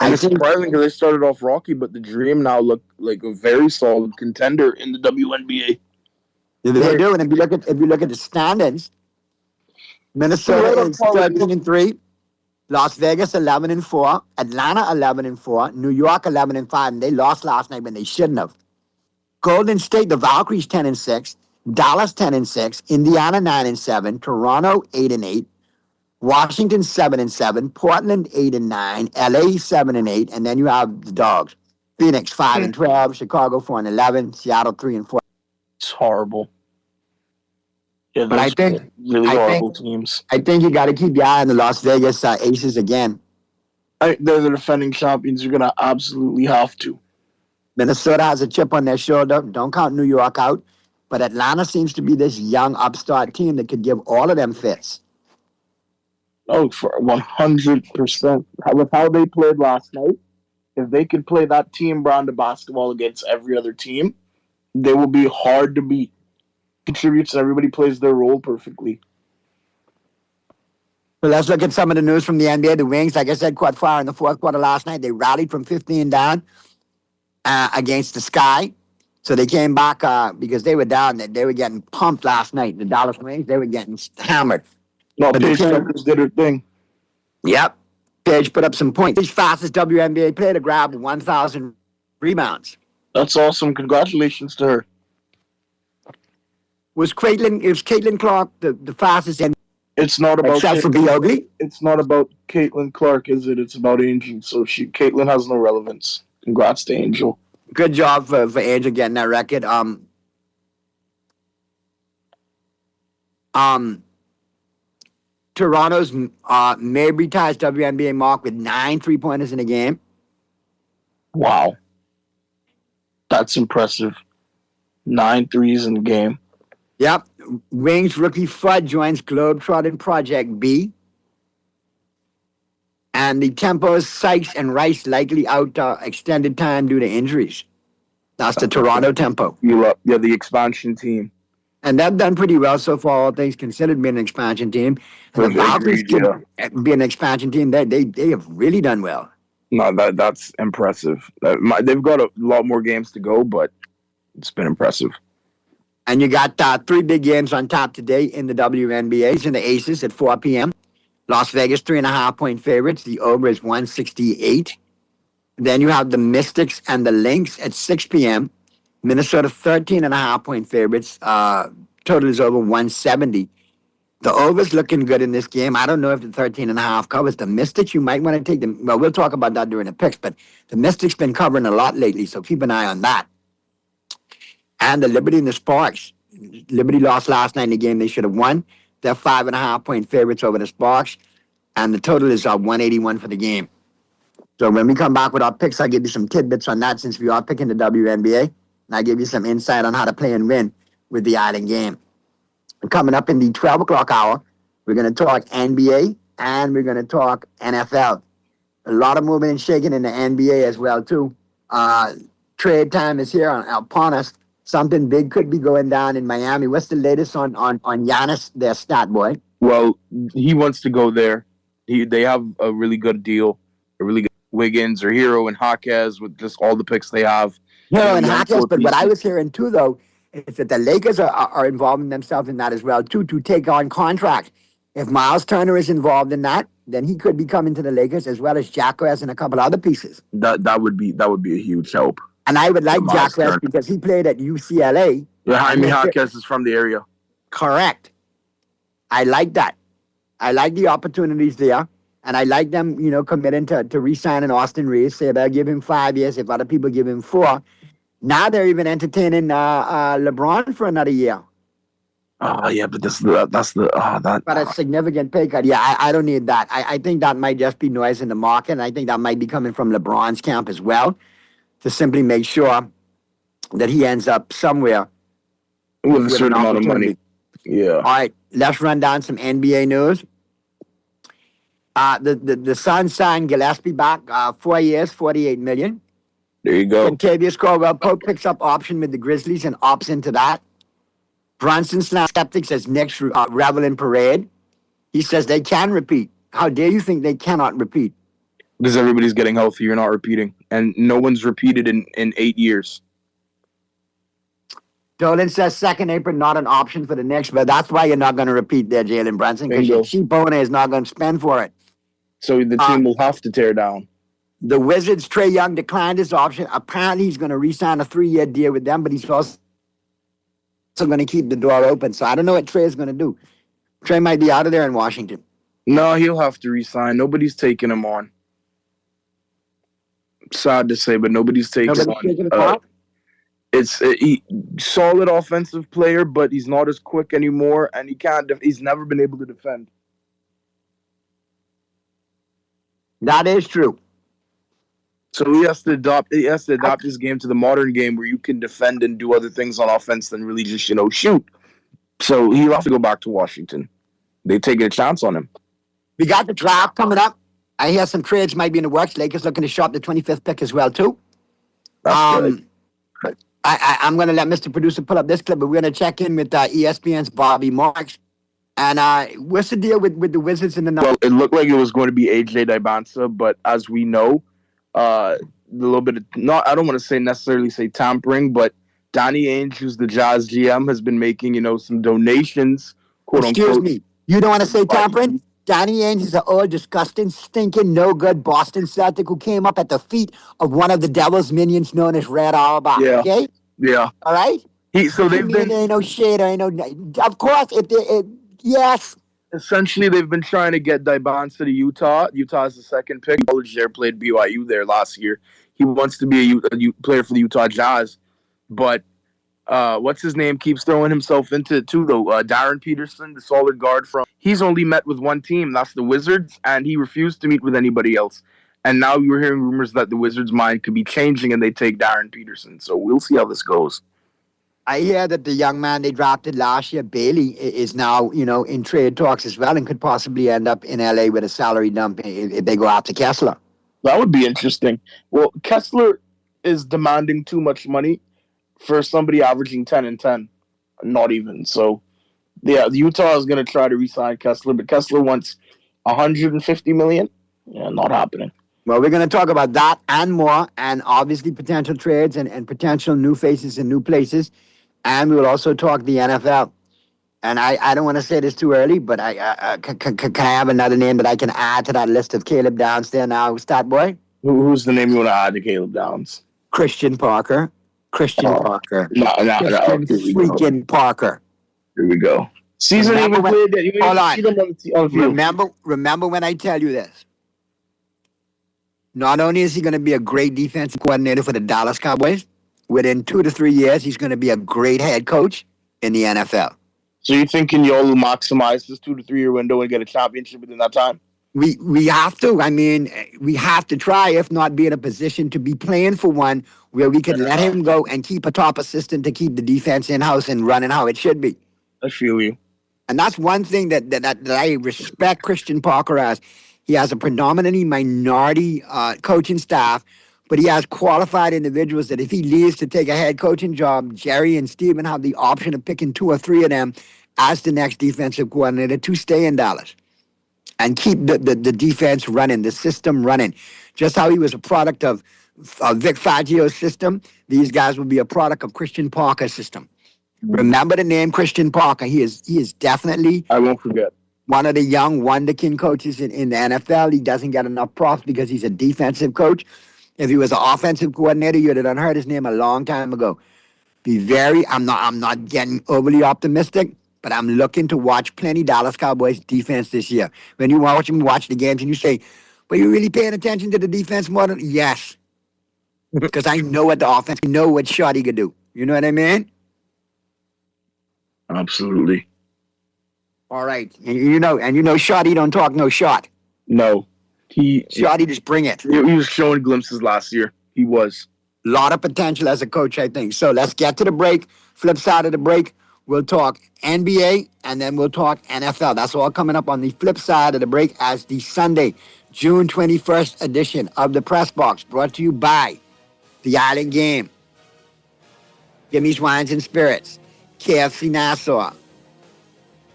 And it's surprising because they started off rocky, but the Dream now look like a very solid contender in the WNBA. They do, and if you look at the standings, Minnesota is 13-3, Las Vegas 11-4, Atlanta 11-4, New York 11-5, and they lost last night when they shouldn't have. Golden State, the Valkyries 10-6, Dallas 10-6, Indiana 9-7, Toronto 8-8, Washington 7-7, Portland 8-9, LA 7-8, and then you have the Dogs. Phoenix 5-12, Chicago 4-11, Seattle 3-4. It's horrible. Yeah, but I think really horrible teams. I think you got to keep your eye on the Las Vegas Aces again. They're the defending champions. You're gonna absolutely have to. Minnesota has a chip on their shoulder. Don't count New York out, but Atlanta seems to be this young upstart team that could give all of them fits. Oh, for 100%. With how they played last night, if they could play that team brand of basketball against every other team, they will be hard to beat. Contributes and everybody plays their role perfectly. So let's look at some of the news from the NBA. The Wings, like I said, caught fire in the fourth quarter last night. They rallied from 15 down against the Sky. So they came back because they were down. They were getting pumped last night. The Dallas Wings, they were getting hammered. No, Paige did her thing. Yep. Paige put up some points. She's fastest WNBA player to grab 1,000 rebounds. That's awesome. Congratulations to her. Was Caitlin Clark the fastest? It's not about except for B. Ugly. It's not about Caitlin Clark, is it? It's about Angel. So Caitlin has no relevance. Congrats to Angel. Good job for Angel getting that record. Toronto's Mabry ties WNBA mark with 9 3-pointers in a game. Wow. That's impressive. 9 threes in the game. Yep. Wings rookie Fudd joins Globetrotting Project B. And the Tempos, Sykes, and Rice likely out extended time due to injuries. That's the Toronto Tempo. Yeah, the expansion team. And they've done pretty well so far, all things considered, being an expansion team. And the Valkyries being an expansion team, they have really done well. No, that's impressive. They've got a lot more games to go, but it's been impressive. And you got 3 big games on top today in the WNBA. It's in the Aces at 4 p.m. Las Vegas, 3.5-point favorites. The over is 168. Then you have the Mystics and the Lynx at 6 p.m. Minnesota, 13.5-point favorites. Total is over 170. The over's looking good in this game. I don't know if the 13.5 covers. The Mystics, you might want to take them. Well, we'll talk about that during the picks, but the Mystics been covering a lot lately, so keep an eye on that. And the Liberty and the Sparks. Liberty lost last night in the game they should have won. They're 5.5-point favorites over the Sparks. And the total is 181 for the game. So when we come back with our picks, I'll give you some tidbits on that since we are picking the WNBA. And I'll give you some insight on how to play and win with the Island game. And coming up in the 12 o'clock hour, we're going to talk NBA and we're going to talk NFL. A lot of moving and shaking in the NBA as well, too. Trade time is here upon us. something big could be going down in Miami. What's the latest on Giannis, their stat boy? Well, he wants to go there. They have a really good deal, a really good Wiggins or Hero and Jaquez with just all the picks they have. Hero and Jaquez, but what I was hearing too, though, is that the Lakers are involving themselves in that as well, too, to take on contracts. If Miles Turner is involved in that, then he could be coming to the Lakers as well as Jaquez and a couple other pieces. That would be a huge help. And I would like Jaquez because he played at UCLA. Yeah, Jaime Jaquez is from the area. Correct. I like that. I like the opportunities there. And I like them, committing to re-signing Austin Reeves. Say they'll give him 5 years if other people give him 4. Now they're even entertaining LeBron for another year. Oh, yeah, but but a significant pay cut. Yeah, I don't need that. I think that might just be noise in the market. And I think that might be coming from LeBron's camp as well, to simply make sure that he ends up somewhere with a certain amount of money. Yeah. All right, let's run down some NBA news. The Suns signed Gillespie back 4 years, $48 million. There you go. Kentavious Caldwell-Pope picks up option with the Grizzlies and opts into that. Brunson slams skeptics as next revel in parade. He says they can repeat. How dare you think they cannot repeat? Because everybody's getting healthy, you're not repeating. And no one's repeated in 8 years. Dolan says second apron not an option for the Knicks, but that's why you're not going to repeat there, Jalen Brunson, because your cheap owner is not going to spend for it. So the team will have to tear down. The Wizards, Trae Young declined his option. Apparently, he's going to re-sign a 3-year deal with them, but he's also going to keep the door open. So I don't know what Trae is going to do. Trae might be out of there in Washington. No, he'll have to resign. Nobody's taking him on. Sad to say, but nobody's taking him on. It's a solid offensive player, but he's not as quick anymore, and he's never been able to defend. That is true. So he has to adopt his game to the modern game where you can defend and do other things on offense than really just, shoot. So he'll have to go back to Washington. They've taken a chance on him. We got the draft coming up. I hear some trades might be in the works. Lakers looking to shop the 25th pick as well, too. I'm going to let Mr. Producer pull up this clip, but we're going to check in with ESPN's Bobby Marks. And what's the deal with the Wizards in the night? Well, it looked like it was going to be AJ Dybantsa, but as we know, a little bit of I don't want to necessarily say tampering, but Danny Ainge, who's the Jazz GM, has been making some donations, quote unquote. Excuse me, you don't want to say tampering? Danny Ainge is an old, disgusting, stinking, no good Boston Celtic who came up at the feet of one of the devil's minions known as Red Auerbach. Yeah. Okay. Yeah. All right. They've been. Ain't no shade. Of course, yes. Essentially, they've been trying to get Dybantsa to Utah. Utah's the second pick. College there, played BYU there last year. He wants to be a player for the Utah Jazz. But what's his name keeps throwing himself into it too, though. Darren Peterson, the solid guard he's only met with one team. That's the Wizards, and he refused to meet with anybody else. And now you're hearing rumors that the Wizards' mind could be changing and they take Darren Peterson. So we'll see how this goes. I hear that the young man they drafted last year, Bailey, is now, in trade talks as well and could possibly end up in LA with a salary dump if they go out to Kessler. That would be interesting. Well, Kessler is demanding too much money for somebody averaging 10 and 10. Not even. So, yeah, Utah is going to try to re-sign Kessler, but Kessler wants $150 million. Yeah, not happening. Well, we're going to talk about that and more, and obviously potential trades and potential new faces in new places. And we will also talk the NFL. And I don't want to say this too early, but can I have another name that I can add to that list of Caleb Downs there now, Stat Boy? Who's the name you want to add to Caleb Downs? Christian Parker. Parker. No. Freaking Parker. Here we go. Season even played that. Hold on. Remember when I tell you this. Not only is he going to be a great defensive coordinator for the Dallas Cowboys, within 2 to 3 years, he's going to be a great head coach in the NFL. So you're thinking y'all will maximize this 2 to 3 year window and get a championship within that time? We have to. I mean, we have to try, if not be in a position to be playing for one where we can let him go and keep a top assistant to keep the defense in-house and running how it should be. I feel you. And that's one thing that I respect Christian Parker as. He has a predominantly minority coaching staff but he has qualified individuals that if he leaves to take a head coaching job, Jerry and Steven have the option of picking 2 or 3 of them as the next defensive coordinator to stay in Dallas and keep the defense running, the system running. Just how he was a product of Vic Fangio's system, these guys will be a product of Christian Parker's system. Remember the name Christian Parker. He is definitely, I won't forget, one of the young wonderkin coaches in the NFL. He doesn't get enough props because he's a defensive coach. If he was an offensive coordinator, you'd have heard his name a long time ago. I'm not getting overly optimistic, but I'm looking to watch plenty Dallas Cowboys defense this year. When you watch the games and you say, "But you really paying attention to the defense more than?" Yes. Because I know what the offense, I know what shot he could do. You know what I mean? Absolutely. All right. And you know Shotty don't talk no shot. No. Shotty just bring it. He was showing glimpses last year. He was. A lot of potential as a coach, I think. So let's get to the break. Flip side of the break, we'll talk NBA, and then we'll talk NFL. That's all coming up on the flip side of the break as the Sunday, June 21st edition of the Press Box, brought to you by The Island Game, Jimmy's Wines and Spirits, KFC Nassau,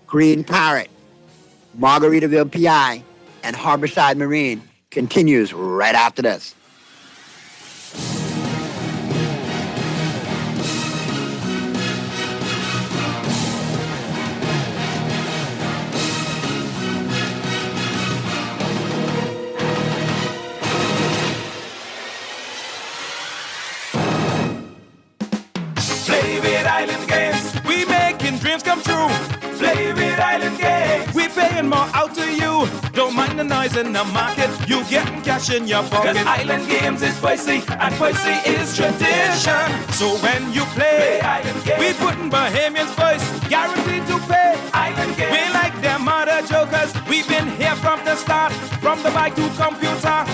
Green Parrot, Margaritaville PI, and Harborside Marine continues right after this. Play with Island Games. We making dreams come true. Play with Island Games. We paying more out to you. Don't mind the noise in the market. You getting cash in your pocket. 'Cause Island Games is spicy and spicy is tradition. So when you play Island Games, we putting Bahamians first. Guaranteed to pay Island Games. We like them other jokers. We've been here from the start. From the bike to computer.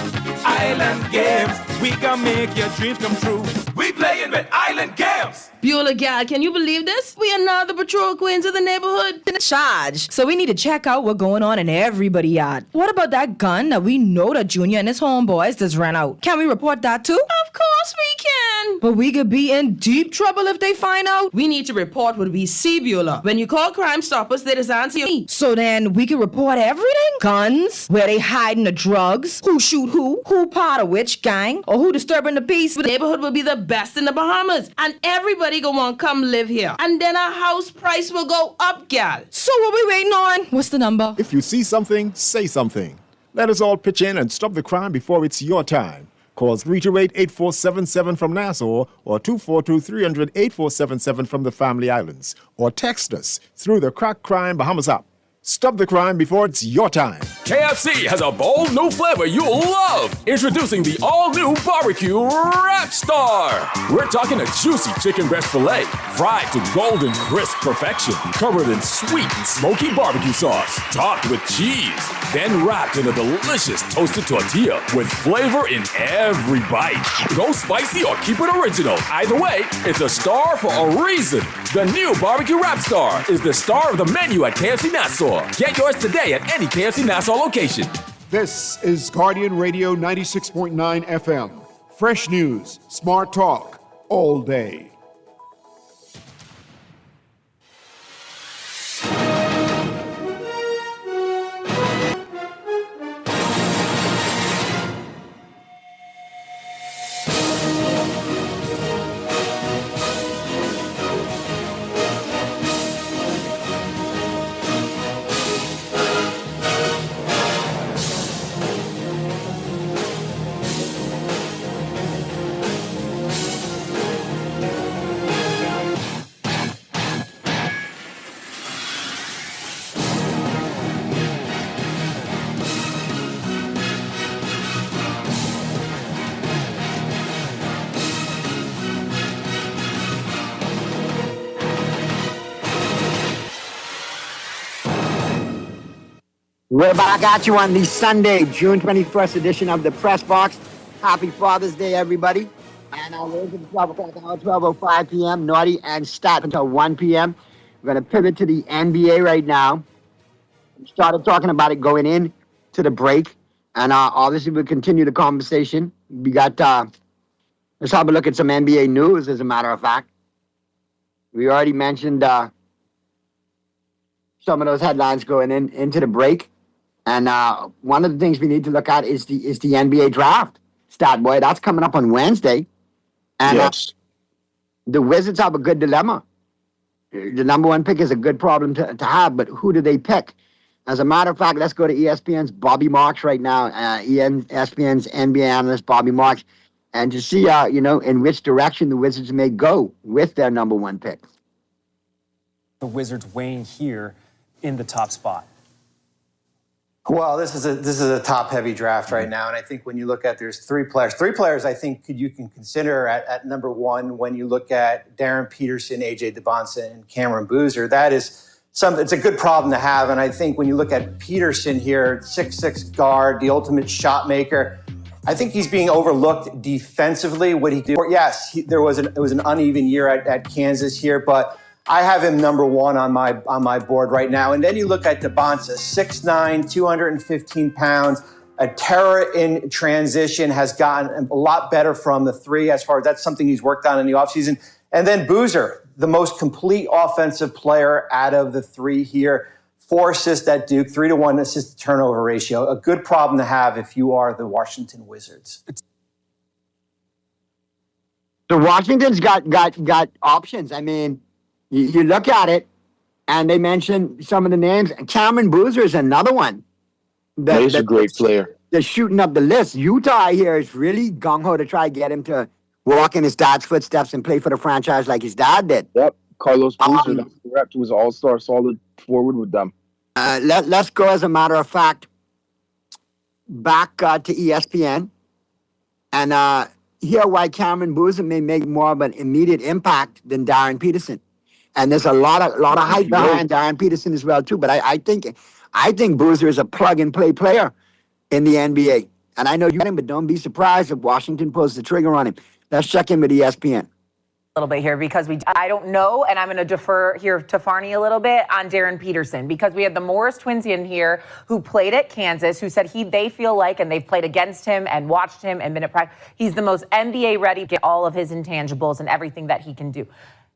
Island Games. We can make your dreams come true. We playing with Island Games. Beulah gal, can you believe this? We are now the patrol queens of the neighborhood in charge. So we need to check out what's going on in everybody's yard. What about that gun that we know that Junior and his homeboys just ran out? Can we report that too? Of course we can. But we could be in deep trouble if they find out. We need to report what we see, Beulah. When you call Crime Stoppers, they just answer you. So then we can report everything? Guns, where they hiding the drugs, who shoot who part of which gang, or who disturbing the peace. The neighborhood will be the best in the Bahamas. And everybody gonna want to come live here. And then our house price will go up, gal. So what we waiting on? What's the number? If you see something, say something. Let us all pitch in and stop the crime before it's your time. Call 328-8477 from Nassau or 242-300-8477 from the Family Islands. Or text us through the Crack Crime Bahamas app. Stop the crime before it's your time. KFC has a bold new flavor you'll love. Introducing the all-new Barbecue Rap Star. We're talking a juicy chicken breast filet, fried to golden crisp perfection, covered in sweet and smoky barbecue sauce, topped with cheese, then wrapped in a delicious toasted tortilla with flavor in every bite. Go spicy or keep it original. Either way, it's a star for a reason. The new Barbecue Rap Star is the star of the menu at KFC Nassau. Get yours today at any KFC Nassau location. This is Guardian Radio 96.9 FM. Fresh news, smart talk, all day. We're back at you on the Sunday, June 21st edition of the Press Box. Happy Father's Day, everybody. And we're into the 12 o'clock hour, 12:05 p.m. Naughty and Stat until 1 p.m. We're going to pivot to the NBA right now. We started talking about it going in to the break. And obviously we'll continue the conversation. We got Let's have a look at some NBA news, as a matter of fact. We already mentioned some of those headlines going into the break. And one of the things we need to look at is the NBA draft. Stat boy, that's coming up on Wednesday. And yes. The Wizards have a good dilemma. The number one pick is a good problem to have, but who do they pick? As a matter of fact, let's go to ESPN's Bobby Marks right now, ESPN's NBA analyst Bobby Marks, and to see, in which direction the Wizards may go with their number one pick. The Wizards weighing here in the top spot. Well, this is a top-heavy draft right now, and I think when you look at, there's three players I think you can consider at number one when you look at Darren Peterson, AJ DeBonsa, and Cameron Boozer. That is it's a good problem to have, and I think when you look at Peterson here, 6'6" guard, the ultimate shot maker, I think he's being overlooked defensively. What he did, yes, it was an uneven year at Kansas here, but I have him number one on my board right now. And then you look at DeBonsa, 6'9", 215 pounds, a terror in transition, has gotten a lot better from the three as far as that's something he's worked on in the offseason. And then Boozer, the most complete offensive player out of the three here. 4 assists at Duke, 3-to-1 assist to turnover ratio. A good problem to have if you are the Washington Wizards. So Washington's got options. I mean, you look at it, and they mention some of the names. Cameron Boozer is another one. He's a great player. They're shooting up the list. Utah here is really gung-ho to try to get him to walk in his dad's footsteps and play for the franchise like his dad did. Yep, Carlos Boozer, that's correct. He was an all-star, solid forward with them. Let's go, as a matter of fact, back to ESPN and hear why Cameron Boozer may make more of an immediate impact than Darren Peterson. And there's a lot of hype behind Darren Peterson as well too. But I think Boozer is a plug-and-play player in the NBA. And I know you got him, but don't be surprised if Washington pulls the trigger on him. Let's check in with ESPN. A little bit here because I don't know, and I'm going to defer here to Farney a little bit on Darren Peterson because we had the Morris twins in here who played at Kansas, who said they feel like, and they've played against him and watched him and been at practice, he's the most NBA ready to get all of his intangibles and everything that he can do.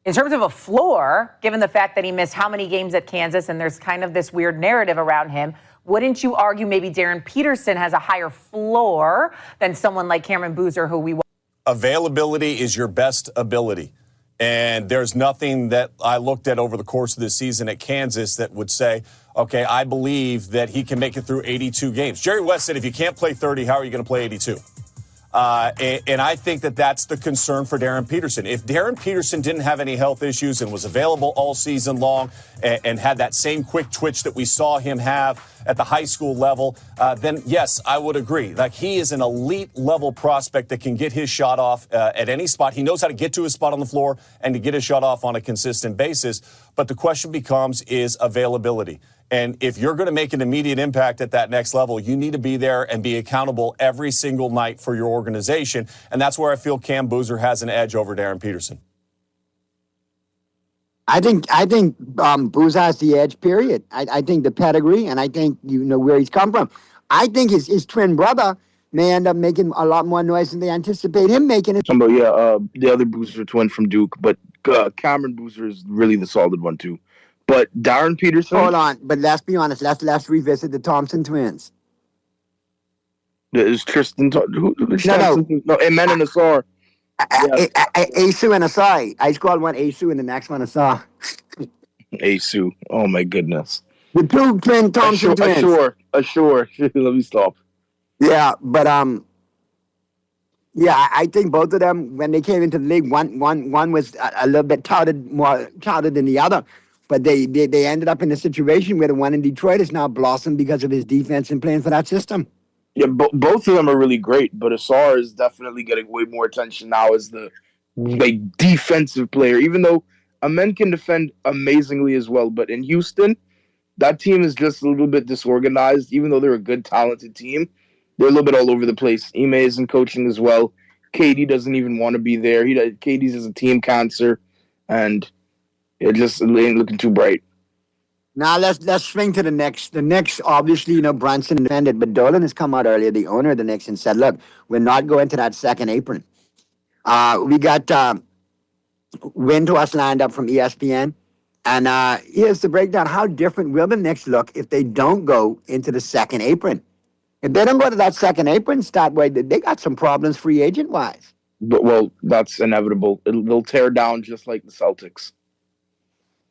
In terms of a floor, given the fact that he missed how many games at Kansas and there's kind of this weird narrative around him, wouldn't you argue maybe Darren Peterson has a higher floor than someone like Cameron Boozer, who we... Availability is your best ability. And there's nothing that I looked at over the course of this season at Kansas that would say, okay, I believe that he can make it through 82 games. Jerry West said, if you can't play 30, how are you going to play 82? And I think that that's the concern for Darren Peterson. If Darren Peterson didn't have any health issues and was available all season long and had that same quick twitch that we saw him have at the high school level, then yes, I would agree. Like, he is an elite level prospect that can get his shot off at any spot. He knows how to get to his spot on the floor and to get his shot off on a consistent basis. But the question is availability. And if you're going to make an immediate impact at that next level, you need to be there and be accountable every single night for your organization. And that's where I feel Cam Boozer has an edge over Darren Peterson. I think Boozer has the edge, period. I think the pedigree, and I think where he's come from. I think his twin brother may end up making a lot more noise than they anticipate him making it. The other Boozer twin from Duke, but Cameron Boozer is really the solid one too. But Darren Peterson... Hold on, but let's be honest. Let's revisit the Thompson twins. Is Tristan... No, Amen and Asar. Asu and Asai. I called one Asu and the next one Asar. Asu. Oh, my goodness. The two twin Thompson twins. Sure. Let me stop. Yeah, but... Yeah, I think both of them, when they came into the league, one was a little bit more touted than the other. But they ended up in a situation where the one in Detroit has now blossomed because of his defense and playing for that system. Yeah, both of them are really great, but Asar is definitely getting way more attention now as the defensive player, even though Amen can defend amazingly as well. But in Houston, that team is just a little bit disorganized. Even though they're a good, talented team, they're a little bit all over the place. Ime isn't coaching as well. KD doesn't even want to be there. KD's is a team cancer, and it just ain't looking too bright. Now let's swing to the Knicks. The Knicks, obviously, Brunson defended, but Dolan has come out earlier, the owner of the Knicks, and said, look, we're not going to that second apron. We got Windhorse lined up from ESPN. And here's the breakdown. How different will the Knicks look if they don't go into the second apron? If they don't go to that second apron, they got some problems free agent-wise. But, well, that's inevitable. They'll tear down just like the Celtics.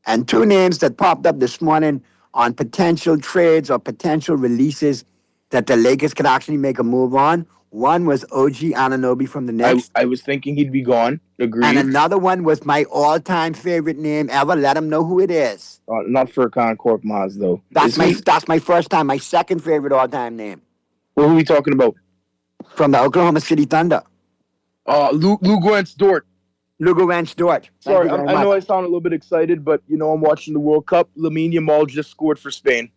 And two names that popped up this morning on potential trades or potential releases that the Lakers could actually make a move on. One was OG Anunoby from the Knicks. I was thinking he'd be gone. Agreed. And another one was my all-time favorite name ever. Let him know who it is. Not Furkan Korkmaz, though. That's my first time. My second favorite all-time name. What are we talking about? From the Oklahoma City Thunder. Luguentz Dort. Luguentz Dort. Sorry, I know I sound a little bit excited, but, I'm watching the World Cup. Lamine Yamal just scored for Spain.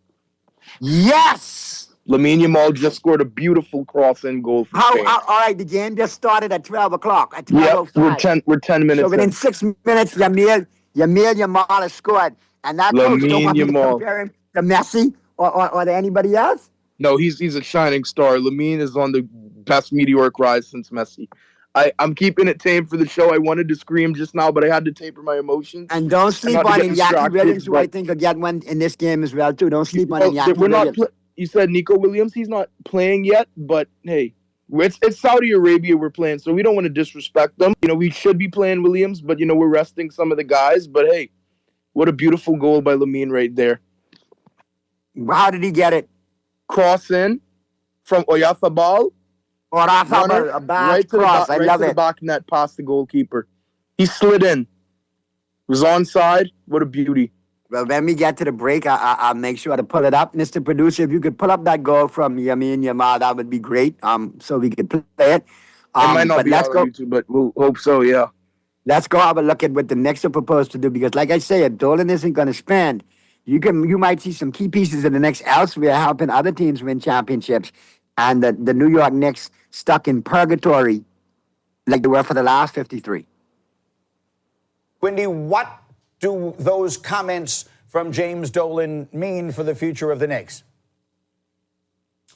Yes! Lamine Yamal just scored a beautiful cross-in goal for Spain. All right, the game just started at 12 o'clock. At 12:05. Yeah, we're 10 minutes So within 6 minutes, Yamil Yamal has scored. And that coach don't want me to compare him to Messi or to anybody else? No, he's a shining star. Lamine is on the best meteoric rise since Messi. I'm keeping it tame for the show. I wanted to scream just now, but I had to taper my emotions. And don't sleep on Iñaki Williams, who I think will get one in this game as well, too. Don't sleep on Iñaki Williams. You said Nico Williams. He's not playing yet, but hey, it's Saudi Arabia we're playing, so we don't want to disrespect them. We should be playing Williams, but, we're resting some of the guys. But, hey, what a beautiful goal by Lamine right there. How did he get it? Cross in from Oyarzabal. A bad cross. I love it. To the back net, past the goalkeeper. He slid in. Was onside. What a beauty. Well, when we get to the break, I'll make sure to pull it up. Mr. Producer, if you could pull up that goal from Lamine Yamal, that would be great. So we could play it. It might not be on YouTube, but we'll hope so, yeah. Let's go have a look at what the Knicks are proposed to do, because like I say, if Dolan isn't going to spend, you might see some key pieces of the Knicks elsewhere helping other teams win championships. And the New York Knicks stuck in purgatory like they were for the last 53. Wendy, what do those comments from James Dolan mean for the future of the Knicks?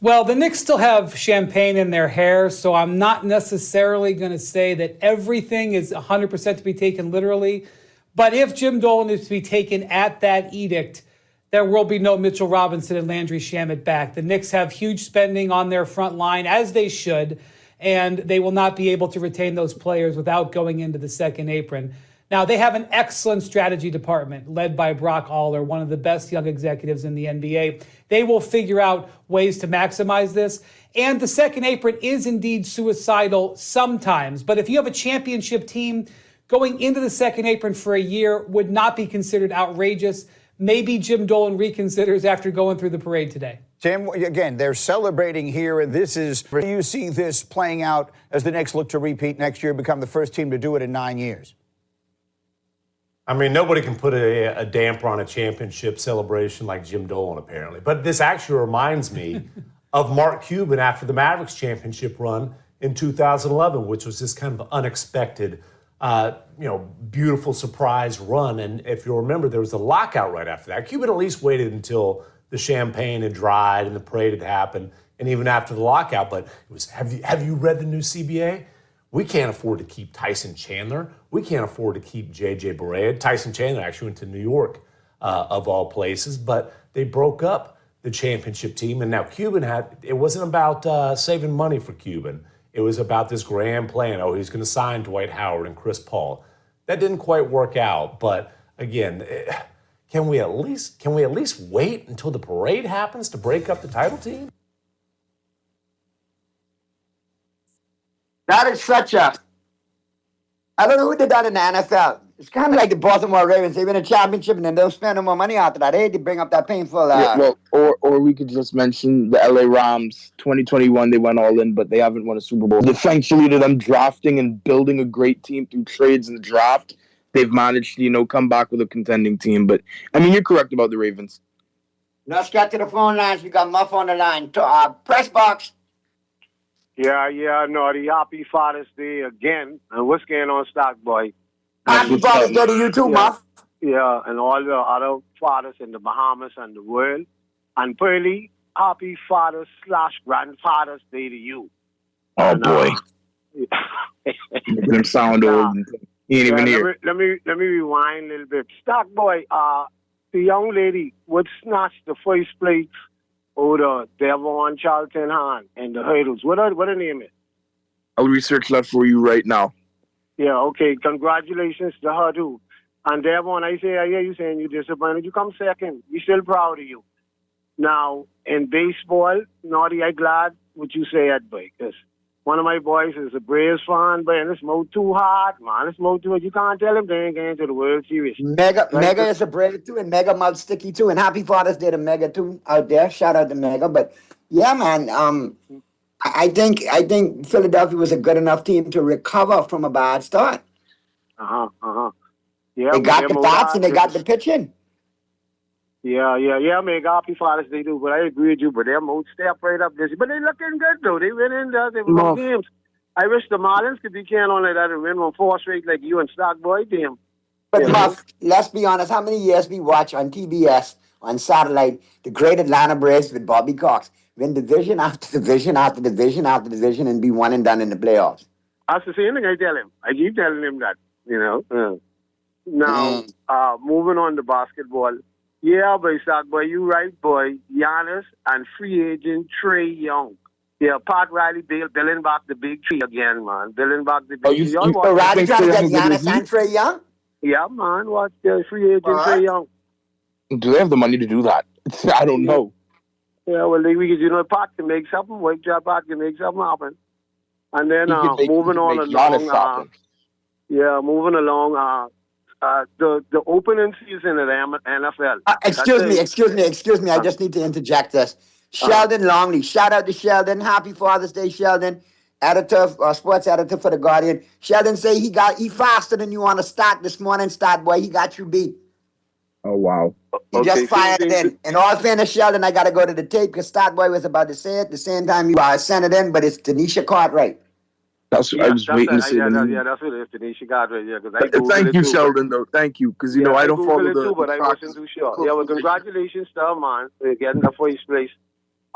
Well, the Knicks still have champagne in their hair, so I'm not necessarily going to say that everything is 100% to be taken literally. But if Jim Dolan is to be taken at that edict, there will be no Mitchell Robinson and Landry Shamet back. The Knicks have huge spending on their front line, as they should, and they will not be able to retain those players without going into the second apron. Now, they have an excellent strategy department led by Brock Aller, one of the best young executives in the NBA. They will figure out ways to maximize this. And the second apron is indeed suicidal sometimes. But if you have a championship team, going into the second apron for a year would not be considered outrageous. Maybe Jim Dolan reconsiders after going through the parade today. Tim, again, they're celebrating here, and do you see this playing out as the Knicks look to repeat next year, become the first team to do it in 9 years? I mean, nobody can put a damper on a championship celebration like Jim Dolan, apparently. But this actually reminds me of Mark Cuban after the Mavericks championship run in 2011, which was this kind of unexpected, beautiful surprise run. And if you'll remember, there was a lockout right after that. Cuban at least waited until the champagne had dried and the parade had happened, and even after the lockout. But it was, have you read the new CBA? We can't afford to keep Tyson Chandler. We can't afford to keep J.J. Barea. Tyson Chandler actually went to New York, of all places, but they broke up the championship team. And now Cuban it wasn't about saving money for Cuban. It was about this grand plan. Oh, he's going to sign Dwight Howard and Chris Paul. That didn't quite work out. But again, can we at least wait until the parade happens to break up the title team? That is I don't know who did that in the NFL. It's kind of like the Baltimore Ravens. They win a championship and then they'll spend more money after that. They hate to bring up that painful. Or we could just mention the LA Rams. 2021, they went all in, but they haven't won a Super Bowl. Thankfully to them drafting and building a great team through trades in the draft, they've managed to, come back with a contending team. But, I mean, you're correct about the Ravens. Let's get to the phone lines. We got Muff on the line. Press box. Yeah, Naughty. Happy Father's Day again. And what's going on, Stockboy? Happy Father's Day to you too, Muff. Yeah, and all the other fathers in the Bahamas and the world. And Pearly, happy Father's / Grandfather's Day to you. Oh, boy. Making him sound old. He ain't even here. Let me rewind a little bit. Stock boy, the young lady would snatch the first place over Devon Charlton Han and the hurdles. What her name is? I'll research that for you right now. Yeah, okay. Congratulations to her too. And Devon, I hear you saying you disappointed. You come second. We still proud of you. Now, in baseball, Naughty, I'm glad what you say that, boy, because one of my boys is a Braves fan, but it's mowed too hard, man. It's mowed too hard. You can't tell him they ain't getting to the World Series. Mega is a Brave too, and Mega mouth sticky too. And happy Father's Day to Mega too out there. Shout out to Mega. But yeah, man, I think Philadelphia was a good enough team to recover from a bad start. Yeah, they got the bats and they got the pitching. Yeah, Mega, happy Father's Day too. But I agree with you, but they're most step right up this. But they looking good though. They win in there. They won games. I wish the Marlins could be carrying on like that and win on 4 straight like you and Stock Boy team. But Muff, let's be honest, how many years we watch on TBS, on satellite, the great Atlanta Braves with Bobby Cox win division after division after division after division and be one and done in the playoffs? That's the same thing I tell him. I keep telling him that, you know. Now, moving on to basketball. Yeah, boy, Stock Boy, you right, boy. Giannis and free agent Trae Young. Yeah, Pat Riley building back the big tree again, man. Building back the big tree. So Riley trying to get Giannis and Trae Young? Yeah, man. Watch the free agent Trae Young. Do they have the money to do that? I don't know. Yeah, well, Pat can make something. Wait till Pat can make something happen. And then moving along. Moving along. The opening season of the NFL. Excuse me. I just need to interject this. Sheldon Longley. Shout out to Sheldon. Happy Father's Day, Sheldon. Editor, sports editor for The Guardian. Sheldon say he faster than you on a start this morning, Start Boy. He got you beat. Oh, wow. He just fired it in. In all fairness, Sheldon, I got to go to the tape because Start Boy was about to say it the same time you sent it in, but it's Tanisha Cartwright. That's what I was waiting to see. Yeah, that's what it is. Tanisha Cartwright. Yeah, thank you, Sheldon, though. Thank you, because, I don't follow the but I wasn't too sure. Yeah, well, congratulations to her, man, for getting the first place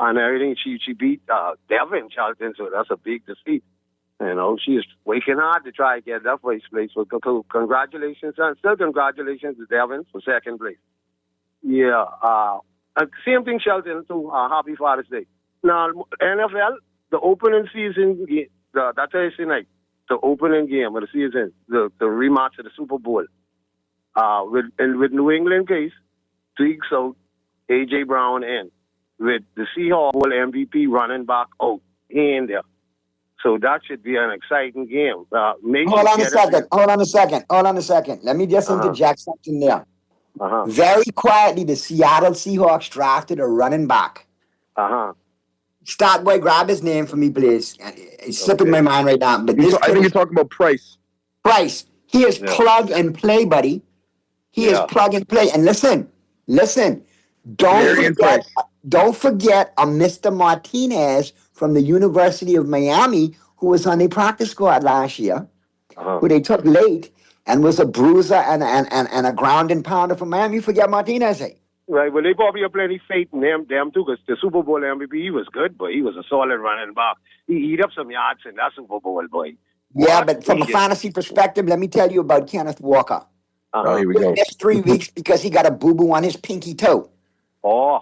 and everything. She beat Devin Charlton, so that's a big defeat. You know, she's working hard to try to get that first place. So congratulations, and still congratulations to Devin for second place. Yeah, same thing, Sheldon, too. Happy Father's Day. Now, NFL, the opening season game, that Thursday night, the opening game of the season, the rematch of the Super Bowl, with New England case, 2 weeks out, A.J. Brown in, with the Seahawks MVP running back out, he in there. So that should be an exciting game. Hold on a second. Let me just interject something there. Very quietly, the Seattle Seahawks drafted a running back. Start Boy, grab his name for me, please. It's slipping my mind right now. But I think you're talking about Price. Price. He is plug and play, buddy. He is plug and play. And listen. Don't forget a Mr. Martinez from the University of Miami who was on the practice squad last year, who they took late and was a bruiser and a ground and pounder from Miami. You forget Martinez, eh? Right, well, they probably have plenty faith in them too, because the Super Bowl MVP, he was good, but he was a solid running back. He eat up some yards in that Super Bowl, boy. Yeah, but from a fantasy perspective, let me tell you about Kenneth Walker. Here we go. He missed 3 weeks because he got a boo-boo on his pinky toe. Oh.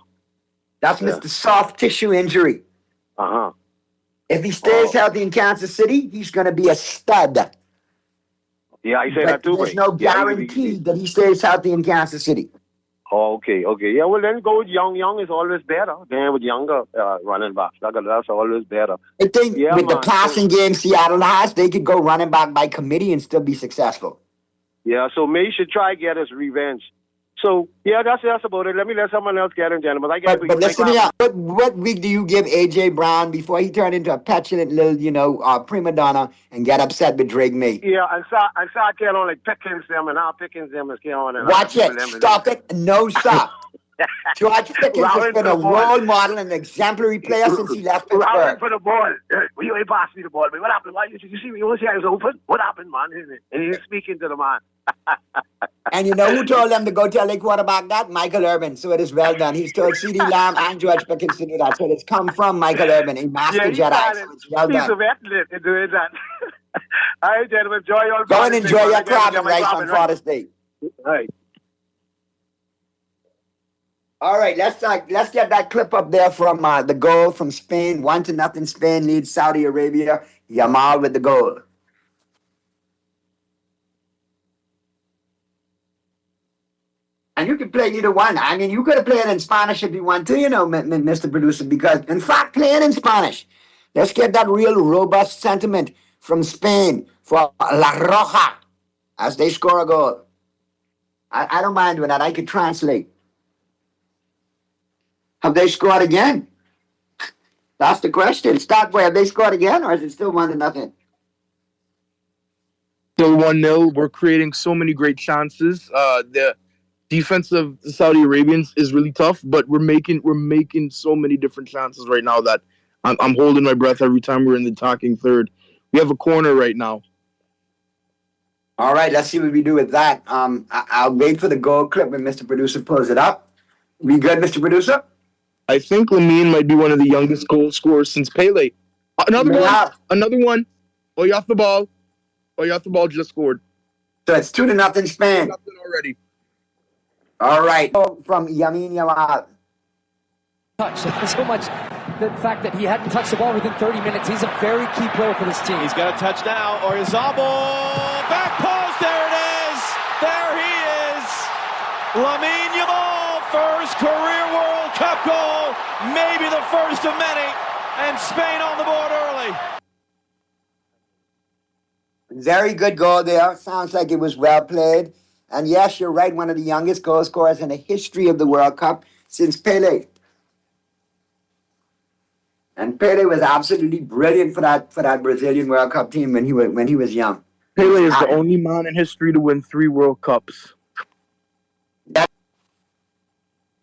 That's Mr. Soft tissue injury. If he stays healthy in Kansas City, he's going to be a stud. Yeah, I say that too. There's no guarantee that he stays healthy in Kansas City. Oh, okay. Yeah, well, then go with Young. Young is always better than with younger running backs. That's always better. I think with the passing game Seattle has, they could go running back by committee and still be successful. Yeah, so May should try to get his revenge. So, yeah, that's about it. Let someone else get in, gentlemen. But listen here, what week do you give A.J. Brown before he turned into a petulant little, prima donna and get upset with Drake May? Yeah, and start getting on like Pickens them and how Pickens them is getting on. Watch it. Stop it. No stop. George Pickens has been a role model and exemplary player since he left Pittsburgh. Rolling for the ball. You ain't passed me the ball, man. What happened? Why you see me? You want to see I was open? What happened, man? And he's speaking to the man. And you know who told them to go tell their quarterback that? Michael Irvin. So it is well done. He's told CeeDee Lamb and George Pickens to do that. So it's come from Michael Irvin, a master Jedi. So it's well done. He's a veteran in doing that. All right, gentlemen, enjoy your Go and enjoy your crabbing rice on Father's Day. All right. All right, let's get that clip up there from the goal from Spain. 1-0 Spain leads Saudi Arabia. Yamal with the goal. And you can play either one. I mean, you could have played in Spanish if you want to, Mr. Producer, because, in fact, playing in Spanish, let's get that real robust sentiment from Spain for La Roja as they score a goal. I don't mind doing that. I could translate. Have they scored again? That's the question. Start where? Have they scored again, or is it still 1-0? Still 1-0. We're creating so many great chances. The defense of the Saudi Arabians is really tough, but we're making so many different chances right now that I'm holding my breath every time we're in the attacking third. We have a corner right now. All right, let's see what we do with that. I'll wait for the goal clip when Mr. Producer pulls it up. We good, Mr. Producer? I think Lamine might be one of the youngest goal scorers since Pele. Another one. Oyarzabal just scored. So it's 2-0 Spain. 2-0 already. All right. From Lamine Yamal. Touch. So much the fact that he hadn't touched the ball within 30 minutes. He's a very key player for this team. He's got a touch now. Oyarzabal. Back post. There it is. There he is. Lamine Yamal. First career World Cup goal. Maybe the first of many. And Spain on the board early. Very good goal there. Sounds like it was well played. And yes, you're right, one of the youngest goal scorers in the history of the World Cup since Pele. And Pele was absolutely brilliant for that Brazilian World Cup team when he was young. Pele is the only man in history to win 3 World Cups.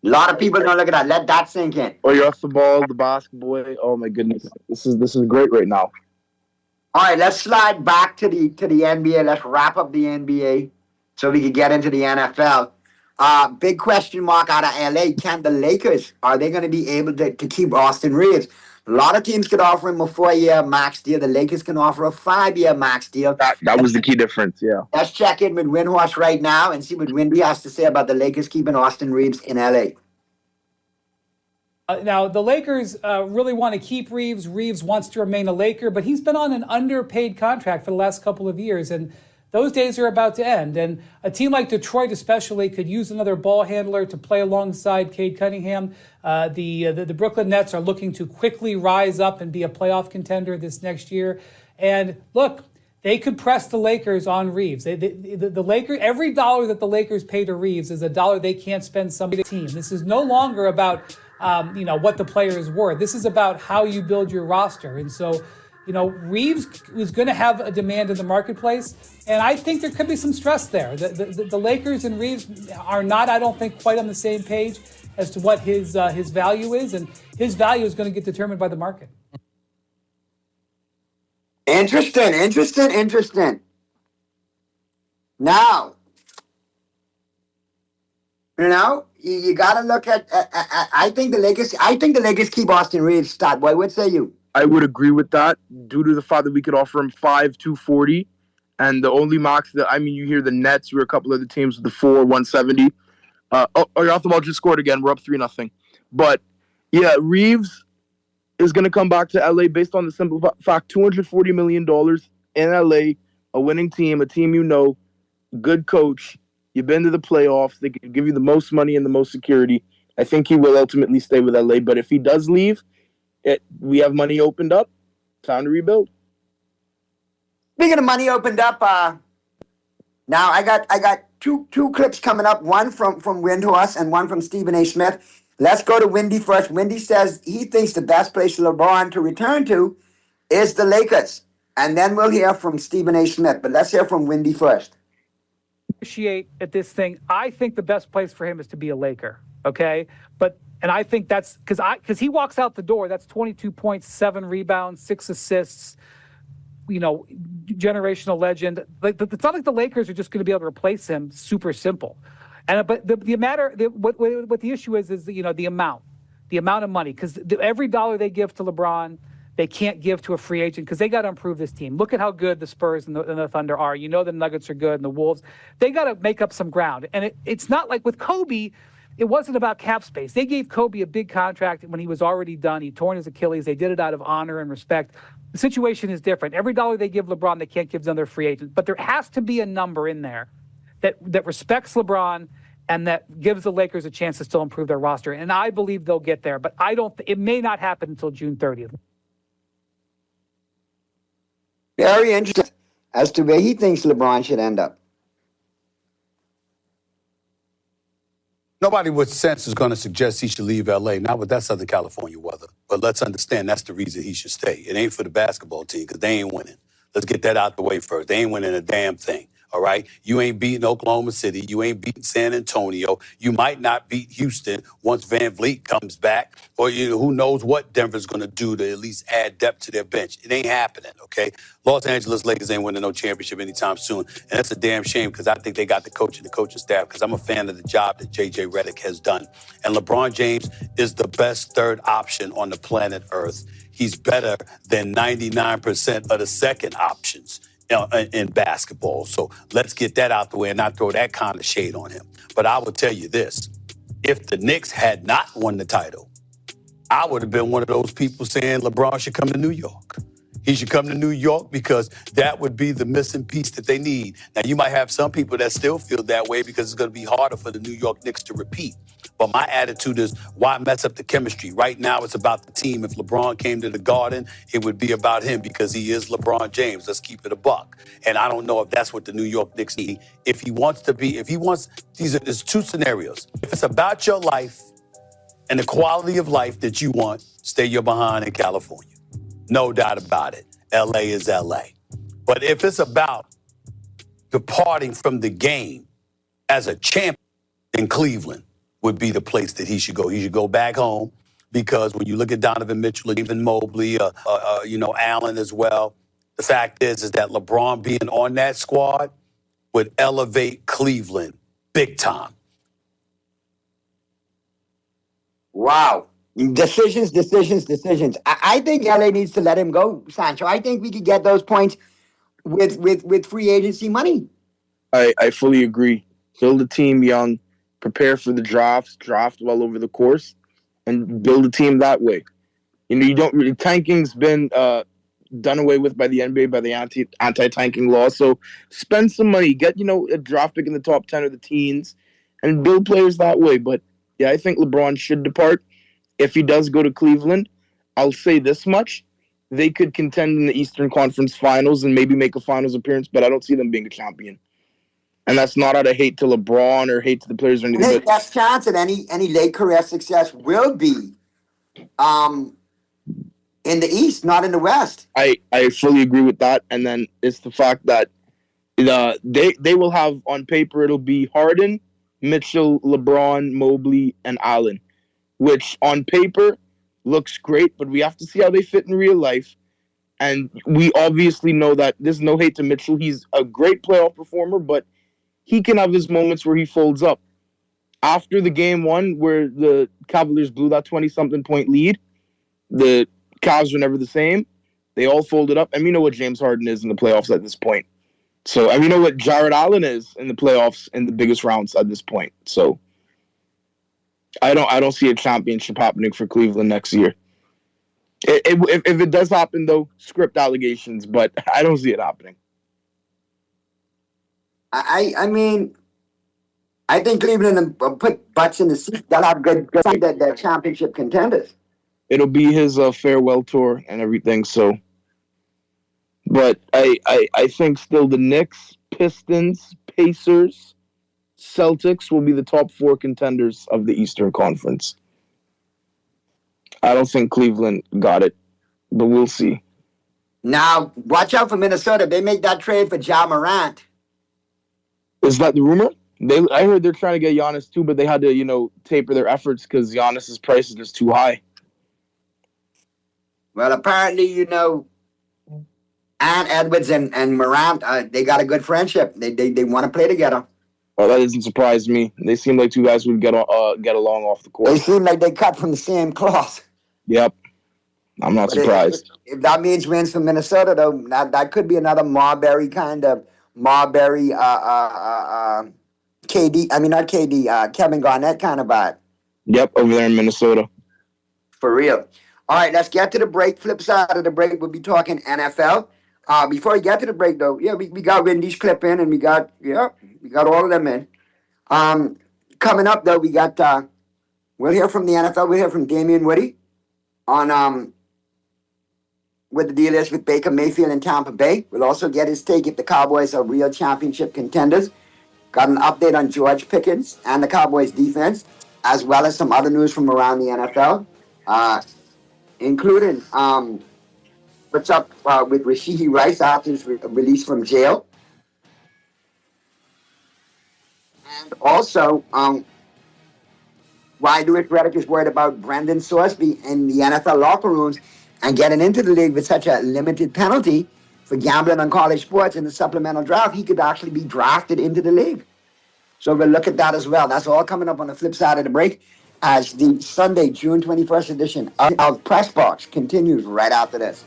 A lot of people don't look at that. Let that sink in. Oyarzabal, the basket boy. Oh my goodness, this is great right now. All right, let's slide back to the NBA. Let's wrap up the NBA so we can get into the NFL. Big question mark out of LA. Can the Lakers, are they going to be able to keep Austin Reeves? A lot of teams could offer him a 4-year max deal. The Lakers can offer a 5-year max deal. That was the key difference, yeah. Let's check in with Windhorse right now and see what Windy has to say about the Lakers keeping Austin Reeves in LA. Now, the Lakers really want to keep Reeves. Reeves wants to remain a Laker, but he's been on an underpaid contract for the last couple of years, and those days are about to end. And a team like Detroit especially could use another ball handler to play alongside Cade Cunningham. The Brooklyn Nets are looking to quickly rise up and be a playoff contender this next year. And look, they could press the Lakers on Reeves. The Lakers, every dollar that the Lakers pay to Reeves is a dollar they can't spend somebody's team. This is no longer about what the player is worth. This is about how you build your roster. And so, Reeves is going to have a demand in the marketplace, and I think there could be some stress there. The Lakers and Reeves are not, I don't think, quite on the same page as to what his value is, and his value is going to get determined by the market. Interesting. Now, you got to look at. I think the Lakers keep Austin Reeves. Stat boy, what say you? I would agree with that, due to the fact that we could offer him 5-240, and the only max you hear the Nets or a couple of the teams with the 4-170. Oyarzabal just scored again. We're up 3-0. But yeah, Reeves is going to come back to LA based on the simple fact: $240 million in LA, a winning team, a team good coach. You've been to the playoffs. They can give you the most money and the most security. I think he will ultimately stay with LA. But if he does leave, we have money opened up. Time to rebuild. Speaking of money opened up, now I got two clips coming up. One from Windhorse and one from Stephen A. Smith. Let's go to Windy first. Windy says he thinks the best place for LeBron to return to is the Lakers, and then we'll hear from Stephen A. Smith. But let's hear from Windy first. Appreciate at this thing. I think the best place for him is to be a Laker. Okay, and I think that's because he walks out the door. That's 22 points, 7 rebounds, 6 assists. Generational legend. It's not like the Lakers are just going to be able to replace him. Super simple. But what the issue is the amount of money, because every dollar they give to LeBron, they can't give to a free agent because they got to improve this team. Look at how good the Spurs and the Thunder are. You know the Nuggets are good and the Wolves. They got to make up some ground. And it's not like with Kobe, it wasn't about cap space. They gave Kobe a big contract when he was already done. He torn his Achilles. They did it out of honor and respect. The situation is different. Every dollar they give LeBron, they can't give to another free agent. But there has to be a number in there that respects LeBron and that gives the Lakers a chance to still improve their roster. And I believe they'll get there. But it may not happen until June 30th. Very interesting as to where he thinks LeBron should end up. Nobody with sense is going to suggest he should leave L.A., not with that Southern California weather. But let's understand that's the reason he should stay. It ain't for the basketball team because they ain't winning. Let's get that out the way first. They ain't winning a damn thing. All right? You ain't beating Oklahoma City. You ain't beating San Antonio. You might not beat Houston once Van Vliet comes back. Or who knows what Denver's going to do to at least add depth to their bench. It ain't happening, okay? Los Angeles Lakers ain't winning no championship anytime soon. And that's a damn shame because I think they got the coach and the coaching staff because I'm a fan of the job that J.J. Redick has done. And LeBron James is the best third option on the planet Earth. He's better than 99% of the second options in basketball. So let's get that out the way and not throw that kind of shade on him. But I will tell you this. If the Knicks had not won the title, I would have been one of those people saying LeBron should come to New York. He should come to New York because that would be the missing piece that they need. Now, you might have some people that still feel that way because it's going to be harder for the New York Knicks to repeat. But my attitude is, why mess up the chemistry? Right now, it's about the team. If LeBron came to the Garden, it would be about him because he is LeBron James. Let's keep it a buck. And I don't know if that's what the New York Knicks need. There's two scenarios. If it's about your life and the quality of life that you want, stay your behind in California. No doubt about it. L.A. is L.A. But if it's about departing from the game as a champion, in Cleveland would be the place that he should go. He should go back home because when you look at Donovan Mitchell and even Mobley, Allen as well, the fact is that LeBron being on that squad would elevate Cleveland big time. Wow. Decisions. I think LA needs to let him go, Sancho. I think we could get those points with free agency money. I fully agree. Build a team young, prepare for the draft well over the course, and build a team that way. Tanking's been done away with by the NBA by the anti-tanking law. So spend some money, get a draft pick in the top 10 of the teens, and build players that way. But yeah, I think LeBron should depart. If he does go to Cleveland, I'll say this much. They could contend in the Eastern Conference Finals and maybe make a finals appearance, but I don't see them being a champion. And that's not out of hate to LeBron or hate to the players or anything. His best chance at any late career success will be in the East, not in the West. I fully agree with that. And then it's the fact that they will have, on paper, it'll be Harden, Mitchell, LeBron, Mobley, and Allen, which on paper looks great, but we have to see how they fit in real life. And we obviously know that there's no hate to Mitchell. He's a great playoff performer, but he can have his moments where he folds up. After the game one, where the Cavaliers blew that 20-something point lead, the Cavs were never the same. They all folded up. And we know what James Harden is in the playoffs at this point. So, and we know what Jared Allen is in the playoffs in the biggest rounds at this point. So, I don't see a championship happening for Cleveland next year. If it does happen, though, script allegations, but I don't see it happening. I mean, I think Cleveland will put butts in the seat. They'll have good they're championship contenders. It'll be his farewell tour and everything. So, but I think still the Knicks, Pistons, Pacers, Celtics will be the top four contenders of the Eastern Conference. I don't think Cleveland got it, but we'll see. Now, watch out for Minnesota. They make that trade for Ja Morant. Is that the rumor? I heard they're trying to get Giannis too, but they had to, taper their efforts because Giannis's price is just too high. Well, apparently, Ann Edwards and Morant, they got a good friendship. They want to play together. Well, that doesn't surprise me. They seem like two guys who would get along off the court. They seem like they cut from the same cloth. Yep. I'm not But surprised. if that means wins for Minnesota, though, that could be another Marbury kind of KD. I mean, not KD. Kevin Garnett kind of vibe. Yep, over there in Minnesota. For real. All right, let's get to the break. Flip side of the break, we'll be talking NFL. Before we get to the break, though, we got Wendy's clip in, and we got all of them in. Coming up, though, we got we'll hear from the NFL. We'll hear from Damian Woody on what the deal is with Baker Mayfield in Tampa Bay. We'll also get his take if the Cowboys are real championship contenders. Got an update on George Pickens and the Cowboys defense, as well as some other news from around the NFL, including what's up with Rashidi Rice after his release from jail. And also, why Louis Riddick is worried about Brendan Sorsby in the NFL locker rooms and getting into the league with such a limited penalty for gambling on college sports in the supplemental draft. He could actually be drafted into the league. So we'll look at that as well. That's all coming up on the flip side of the break as the Sunday, June 21st edition of Press Box continues right after this.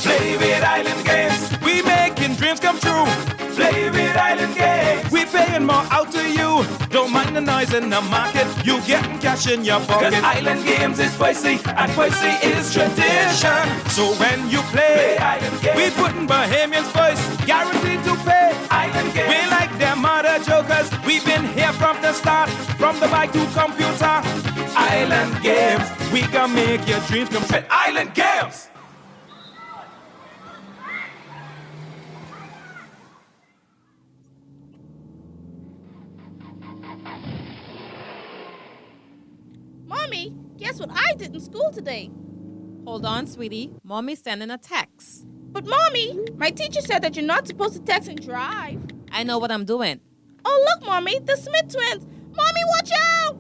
Play with Island Games. We making dreams come true. Play with Island Games. We paying more out to you. Don't mind the noise in the market. You getting cash in your pocket. 'Cause Island Games is spicy and spicy is tradition. So when you play Island Games, we putting Bahamians first. Guaranteed to pay. Island Games. We like them other jokers. We've been here from the start. From the bike to computer. Island Games. We can make your dreams come true. Island Games. Mommy, guess what I did in school today? Hold on, sweetie. Mommy's sending a text. But Mommy, my teacher said that you're not supposed to text and drive. I know what I'm doing. Oh, look, Mommy, the Smith twins. Mommy, watch out!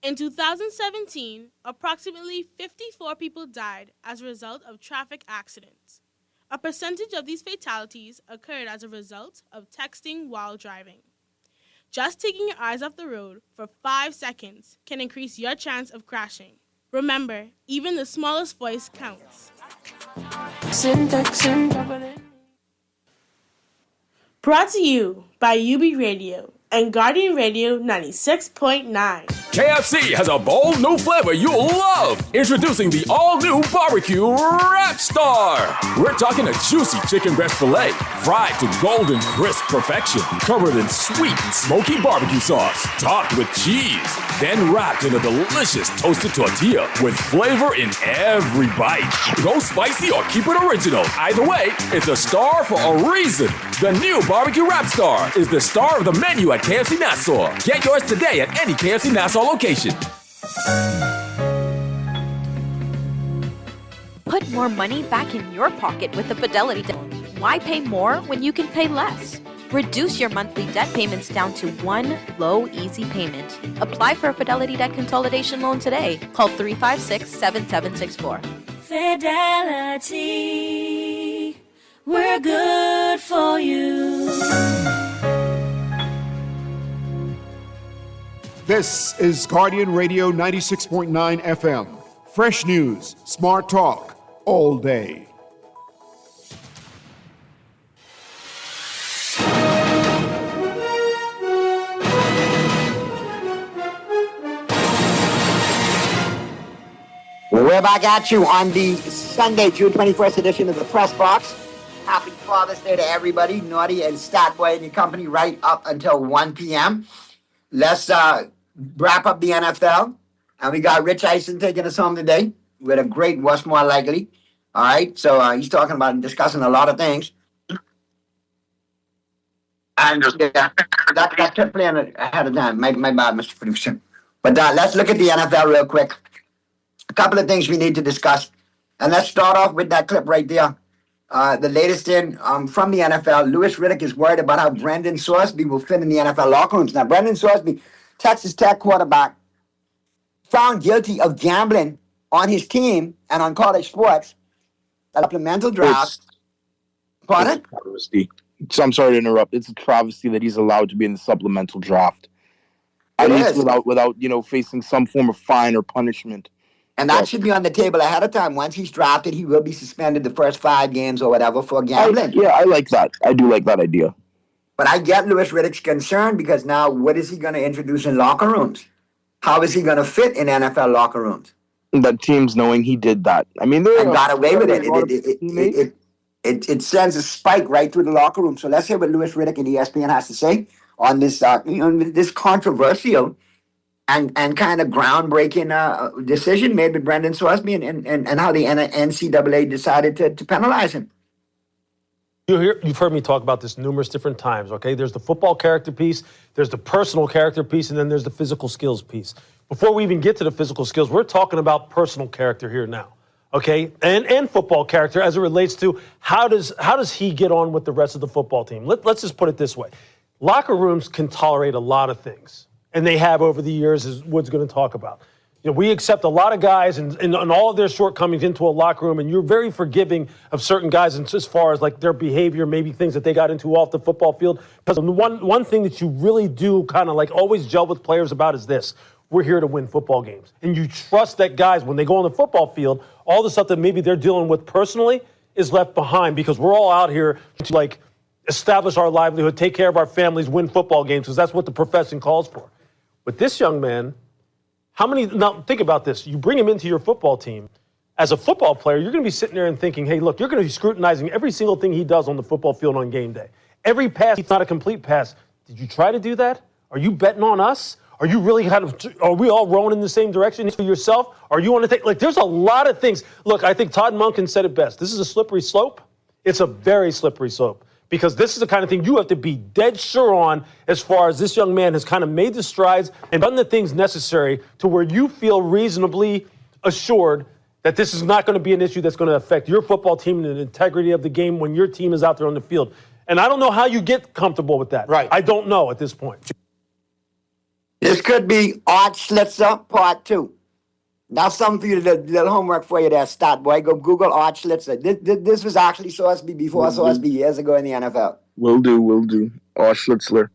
In 2017, approximately 54 people died as a result of traffic accidents. A percentage of these fatalities occurred as a result of texting while driving. Just taking your eyes off the road for 5 seconds can increase your chance of crashing. Remember, even the smallest voice counts. Brought to you by UB Radio and Guardian Radio 96.9. KFC has a bold new flavor you'll love. Introducing the all-new Barbecue Rap Star. We're talking a juicy chicken breast filet, fried to golden crisp perfection, covered in sweet and smoky barbecue sauce, topped with cheese, then wrapped in a delicious toasted tortilla with flavor in every bite. Go spicy or keep it original. Either way, it's a star for a reason. The new Barbecue Rap Star is the star of the menu at KFC Nassau. Get yours today at any KFC Nassau location. Put more money back in your pocket with the Fidelity debt. Why pay more when you can pay less? Reduce your monthly debt payments down to one low, easy payment. Apply for a Fidelity debt consolidation loan today. Call 356-7764. Fidelity, we're good for you. This is Guardian Radio 96.9 FM. Fresh news, smart talk, all day. We're back at you on the Sunday, June 21st edition of the Press Box. Happy Father's Day to everybody, Naughty and Statboy and your company right up until 1 p.m. Let's wrap up the NFL. And we got Rich Eisen taking us home today with a great What's More Likely. All right, so he's talking about and discussing a lot of things. And that kept playing ahead of time. My bad, Mr. Producer. But let's look at the NFL real quick. A couple of things we need to discuss. And let's start off with that clip right there. The latest in from the NFL, Louis Riddick is worried about how Brendan Sorsby will fit in the NFL locker rooms. Now, Brendan Sorsby Texas Tech quarterback, found guilty of gambling on his team and on college sports, a supplemental draft. Pardon? So I'm sorry to interrupt. It's a travesty that he's allowed to be in the supplemental draft. At least without facing some form of fine or punishment. And that should be on the table ahead of time. Once he's drafted, he will be suspended the first 5 games or whatever for gambling. I like that. I do like that idea. But I get Louis Riddick's concern because now what is he going to introduce in locker rooms? How is he going to fit in NFL locker rooms? That team's knowing he did that. I mean, they got away with it. It sends a spike right through the locker room. So let's hear what Louis Riddick and ESPN has to say on this, this controversial and kind of groundbreaking decision made with Brendan Swarsby and how the NCAA decided to penalize him. You've heard me talk about this numerous different times, okay? There's the football character piece, there's the personal character piece, and then there's the physical skills piece. Before we even get to the physical skills, we're talking about personal character here now, okay? And football character as it relates to how does he get on with the rest of the football team? Let's just put it this way. Locker rooms can tolerate a lot of things, and they have over the years, as Wood's going to talk about. We accept a lot of guys and all of their shortcomings into a locker room, and you're very forgiving of certain guys as far as like their behavior, maybe things that they got into off the football field. Because one thing that you really do kind of like always gel with players about is this: we're here to win football games, and you trust that guys when they go on the football field, all the stuff that maybe they're dealing with personally is left behind because we're all out here to like establish our livelihood, take care of our families, win football games, because that's what the profession calls for. With this young man. Now think about this. You bring him into your football team. As a football player, you're going to be sitting there and thinking, hey, look, you're going to be scrutinizing every single thing he does on the football field on game day. Every pass, it's not a complete pass. Did you try to do that? Are you betting on us? Are you really are we all rowing in the same direction for yourself? Are you on to take, there's a lot of things. Look, I think Todd Monken said it best. This is a slippery slope. It's a very slippery slope. Because this is the kind of thing you have to be dead sure on as far as this young man has kind of made the strides and done the things necessary to where you feel reasonably assured that this is not going to be an issue that's going to affect your football team and the integrity of the game when your team is out there on the field. And I don't know how you get comfortable with that. Right. I don't know at this point. This could be Art Schlitzer Part 2. That's something for you, little homework for you there, stat boy. Go Google Art Schlitzer. This was actually Swarsby before Swarsby years ago in the NFL. Will do. Art Schlitzer.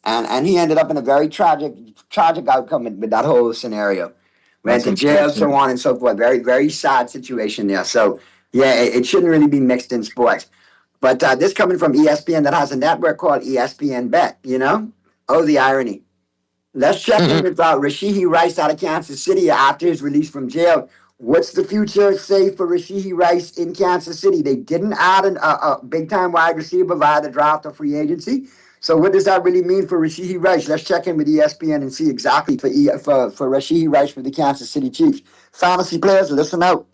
And he ended up in a very tragic outcome with that whole scenario. Went to jail, so on and so forth. Very, very sad situation there. So, yeah, it shouldn't really be mixed in sports. But this coming from ESPN that has a network called ESPN Bet, Oh, the irony. Let's check in with Rashee Rice out of Kansas City after his release from jail. What's the future say for Rashee Rice in Kansas City? They didn't add a big-time wide receiver via the draft or free agency. So what does that really mean for Rashee Rice? Let's check in with ESPN and see exactly for Rashee Rice for the Kansas City Chiefs. Fantasy players, listen out.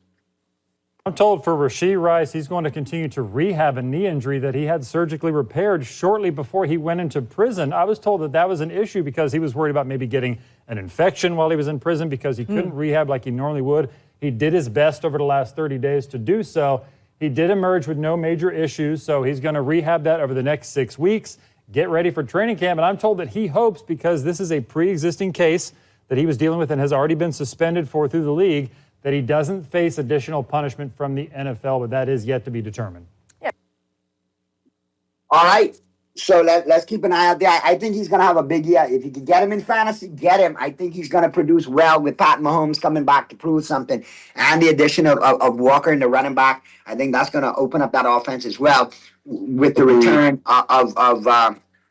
I'm told for Rashee Rice, he's going to continue to rehab a knee injury that he had surgically repaired shortly before he went into prison. I was told that was an issue because he was worried about maybe getting an infection while he was in prison because he couldn't rehab like he normally would. He did his best over the last 30 days to do so. He did emerge with no major issues, so he's going to rehab that over the next 6 weeks, get ready for training camp. And I'm told that he hopes, because this is a pre-existing case that he was dealing with and has already been suspended for through the league, that he doesn't face additional punishment from the NFL, but that is yet to be determined. Yeah. All right. So let's keep an eye out there. I think he's going to have a big year. If you can get him in fantasy, get him. I think he's going to produce well with Pat Mahomes coming back to prove something. And the addition of Walker in the running back, I think that's going to open up that offense as well with the return of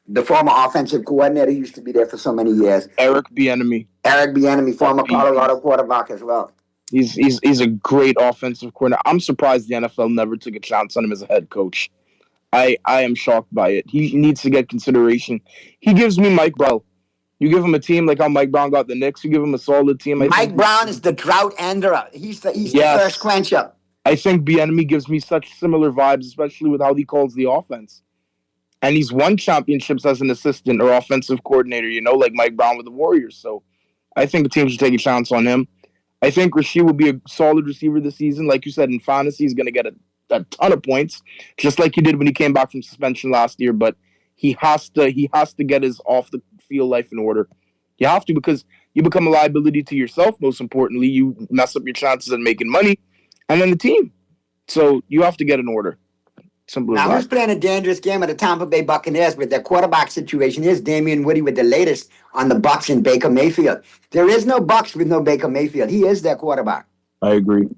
the former offensive coordinator who used to be there for so many years. Eric Bieniemy. Former Colorado quarterback as well. He's a great offensive coordinator. I'm surprised the NFL never took a chance on him as a head coach. I am shocked by it. He needs to get consideration. He gives me Mike Brown. You give him a team like how Mike Brown got the Knicks, you give him a solid team. Mike Brown is the drought ender. He's the first quencher. I think Bieniemy gives me such similar vibes, especially with how he calls the offense. And he's won championships as an assistant or offensive coordinator, like Mike Brown with the Warriors. So I think the team should take a chance on him. I think Rashee will be a solid receiver this season. Like you said, in fantasy, he's going to get a ton of points, just like he did when he came back from suspension last year. But he has to get his off the field life in order. You have to, because you become a liability to yourself. Most importantly, you mess up your chances of making money, and then the team. So you have to get in order. Simple as Now, that. who's playing a dangerous game at the Tampa Bay Buccaneers with their quarterback situation? Here's Damian Woody with the latest on the Bucs and Baker Mayfield. There is no Bucs with no Baker Mayfield. He is their quarterback. I agree.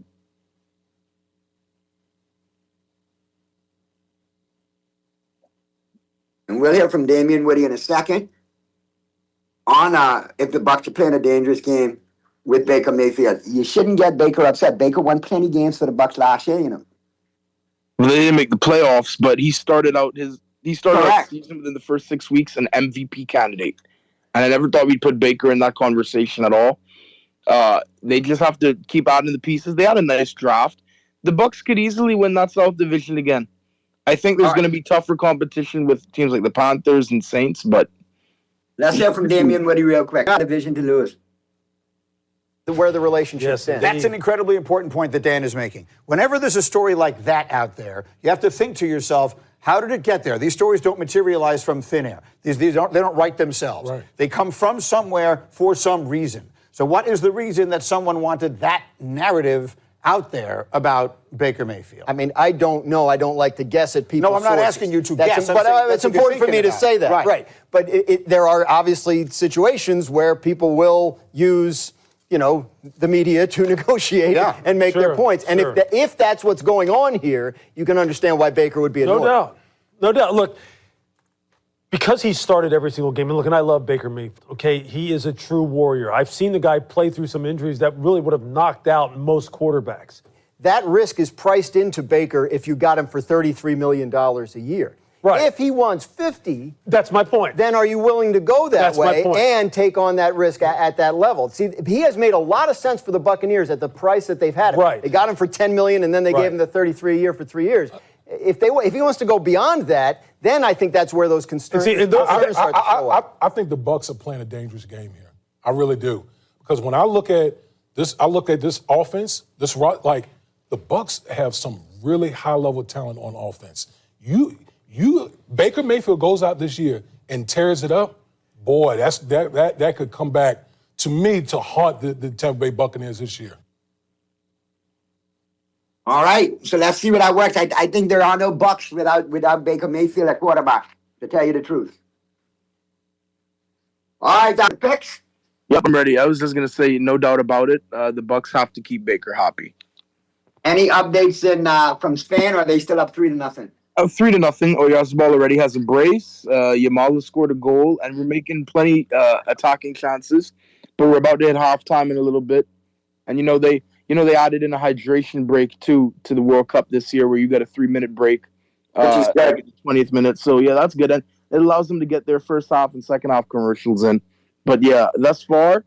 And we'll hear from Damian Woody in a second on if the Bucs are playing a dangerous game with Baker Mayfield. You shouldn't get Baker upset. Baker won plenty games for the Bucs last year, you know. Well, they didn't make the playoffs, but he started out the season within the first 6 weeks an MVP candidate. And I never thought we'd put Baker in that conversation at all. They just have to keep adding the pieces. They had a nice draft. The Bucs could easily win that South Division again. I think there's going to be tougher competition with teams like the Panthers and Saints, but let's hear from Damian Woody real quick. Division to lose. Where the relationship stands. That's an incredibly important point that Dan is making. Whenever there's a story like that out there, you have to think to yourself, how did it get there? These stories don't materialize from thin air. They don't write themselves. Right. They come from somewhere for some reason. So what is the reason that someone wanted that narrative out there about Baker Mayfield? I mean, I don't know. I don't like to guess at people's No, I'm not sources. asking you to That's guess. But it's important for me to say that. Right. But there are obviously situations where people will use, you know, the media to negotiate and make their points. And if that's what's going on here, you can understand why Baker would be annoyed. No doubt. No doubt. Look, because he started every single game, and look, and I love Baker Mayfield, okay? He is a true warrior. I've seen the guy play through some injuries that really would have knocked out most quarterbacks. That risk is priced into Baker if you got him for $33 million a year. Right. If he wants 50, that's my point. Then are you willing to go that way and take on that risk at that level? See, he has made a lot of sense for the Buccaneers at the price that they've had him. Right. They got him for $10 million, and then they gave him the $33 a year for 3 years. If he wants to go beyond that, then I think that's where those concerns start to show up. I think the Bucs are playing a dangerous game here. I really do, because when I look at this offense. Like the Bucs have some really high level talent on offense. Baker Mayfield goes out this year and tears it up. Boy, that could come back to me to haunt the Tampa Bay Buccaneers this year. All right, so let's see what that works. I think there are no Bucs without Baker Mayfield at quarterback, to tell you the truth. All right, Dr. Picks? Yep, I'm ready. I was just going to say, no doubt about it, the Bucs have to keep Baker happy. Any updates from Spain, or are they still up 3-0? 3-0. Oyarzabal already has a brace. Yamala scored a goal, and we're making plenty attacking chances. But we're about to hit halftime in a little bit. And, they added in a hydration break, too, to the World Cup this year, where you get a 3-minute break. Which is good. 20th minute. So, yeah, that's good. And it allows them to get their first half and second half commercials in. But, yeah, thus far,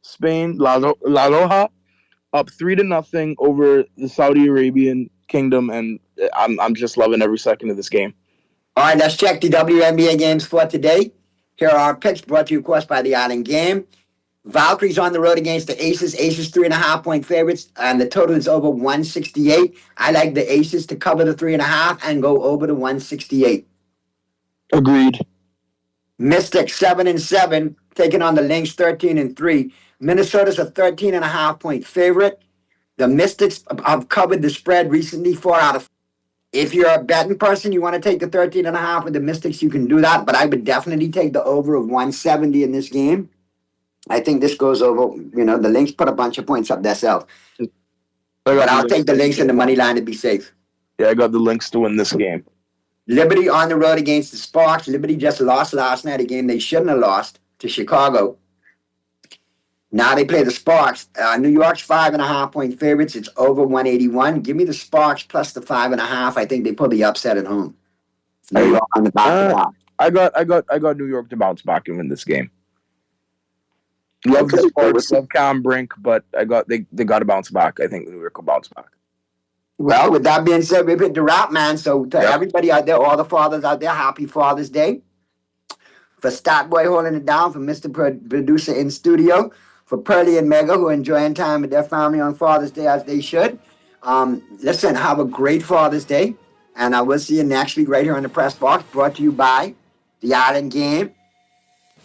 Spain, La Roja, up 3-0 over the Saudi Arabian Kingdom, and I'm just loving every second of this game. All right, let's check the WNBA games for today. Here are our picks brought to you, of course, by the Island Game. Valkyries on the road against the Aces. Aces 3.5-point favorites, and the total is over 168. I like the Aces to cover the 3.5 and go over the 168. Agreed. Mystics 7-7, taking on the Lynx 13-3. Minnesota's a 13.5-point favorite. The Mystics have covered the spread recently, 4 out of. If you're a betting person, you want to take the 13.5 with the Mystics, you can do that. But I would definitely take the over of 170 in this game. I think this goes over. The Lynx put a bunch of points up themselves. But I'll take the Lynx in the money line to be safe. Yeah, I got the Lynx to win this game. Liberty on the road against the Sparks. Liberty just lost last night, a game they shouldn't have lost to Chicago. Now they play the Sparks. New York's 5.5-point favorites. It's over 181. Give me the Sparks plus the 5.5. I think they put the upset at home. New York on the back. I got New York to bounce back and win this game. Love the Sparks, love Cam Brink, but they got to bounce back. I think New York will bounce back. Well, with that being said, we've hit the wrap, man. So to everybody out there, all the fathers out there, happy Father's Day. For Statboy holding it down, for Mr. Producer in studio, for Pearly and Mega who are enjoying time with their family on Father's Day as they should. Listen, have a great Father's Day. And I will see you next week right here on the Press Box, brought to you by the Island Game.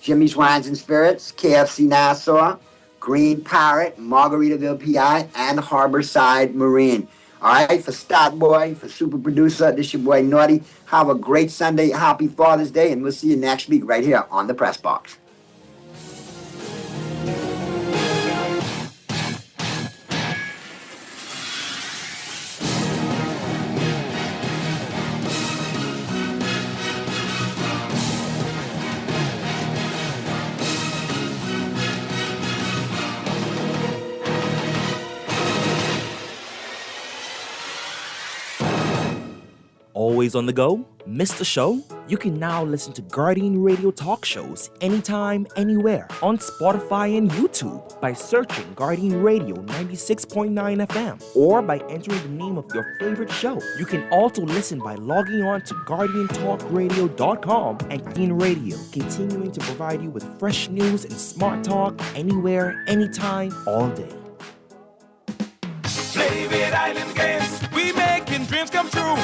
Jimmy's Wines and Spirits, KFC Nassau, Green Parrot, Margaritaville PI, and Harborside Marine. All right, for Stat Boy, for Super Producer, this your boy Naughty. Have a great Sunday. Happy Father's Day, and we'll see you next week right here on the Press Box. Always on the go? Missed the show? You can now listen to Guardian Radio talk shows anytime, anywhere on Spotify and YouTube by searching Guardian Radio 96.9 FM or by entering the name of your favorite show. You can also listen by logging on to GuardianTalkRadio.com and Guardian Radio, continuing to provide you with fresh news and smart talk anywhere, anytime, all day. Play with Island Games. We making dreams come true.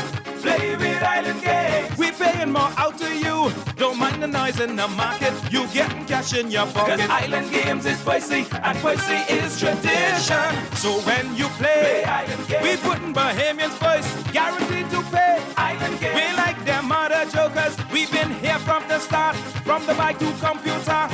Play with Island Games. We paying more out to you. Don't mind the noise in the market. You getting cash in your pocket. 'Cause Island Games is spicy and spicy is tradition. So when you play Island Games, we putting Bahamians first. Guaranteed to pay. Island Games. We like them other jokers. We've been here from the start. From the bike to computer.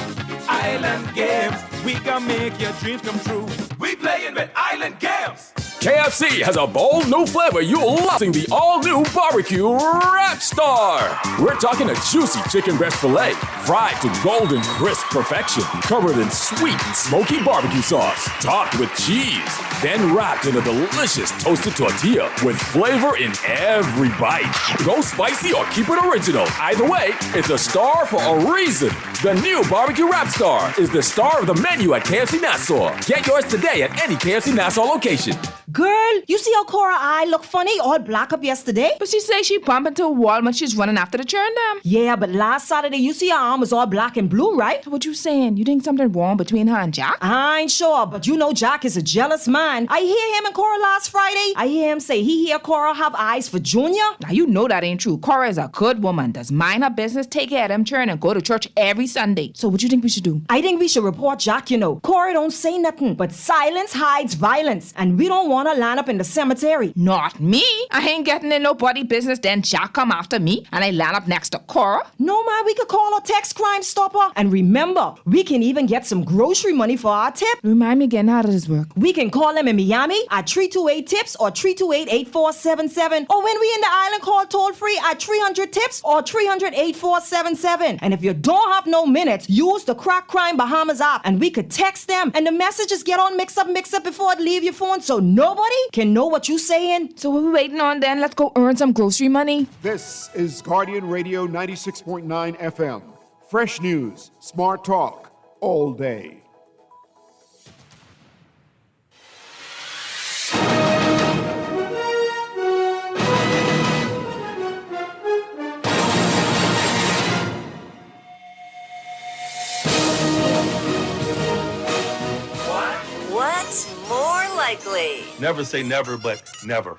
Island Games. We gonna make your dreams come true. We playing with Island Games. KFC has a bold new flavor you'll love. The all-new barbecue Rap Star. We're talking a juicy chicken breast filet, fried to golden crisp perfection, covered in sweet and smoky barbecue sauce, topped with cheese, then wrapped in a delicious toasted tortilla with flavor in every bite. Go spicy or keep it original. Either way, it's a star for a reason. The new barbecue Rap Star is the star of the menu at KFC Nassau. Get yours today at any KFC Nassau location. Girl, you see how Cora eye look funny, all black up yesterday? But she say she bumped into a wall when she's running after the churn dam. Yeah, but last Saturday you see her arm was all black and blue, right? So what you saying? You think something wrong between her and Jack? I ain't sure, but you know Jack is a jealous man. I hear him and Cora last Friday. I hear him say he hear Cora have eyes for Junior. Now you know that ain't true. Cora is a good woman, does mind her business, take care of them churn, and go to church every Sunday. So what you think we should do? I think we should report Jack, you know. Cora don't say nothing, but silence hides violence, and we don't want to line up in the cemetery. Not me. I ain't getting in nobody business, then Jack come after me, and I land up next to Cora. No, man, we could call a text Crime Stopper. And remember, we can even get some grocery money for our tip. Remind me again, how does this work? We can call them in Miami at 328-TIPS or 328-8477. Or when we in the island, call toll-free at 300-TIPS or 300-8477. And if you don't have no minutes, use the Crack Crime Bahamas app, and we could text them, and the messages get on mix up before it leave your phone, so nobody can know what you saying. So what we waiting on then? Let's go earn some grocery money. This is Guardian Radio 96.9 FM. Fresh news, smart talk, all day. What's more likely? Never say never, but never.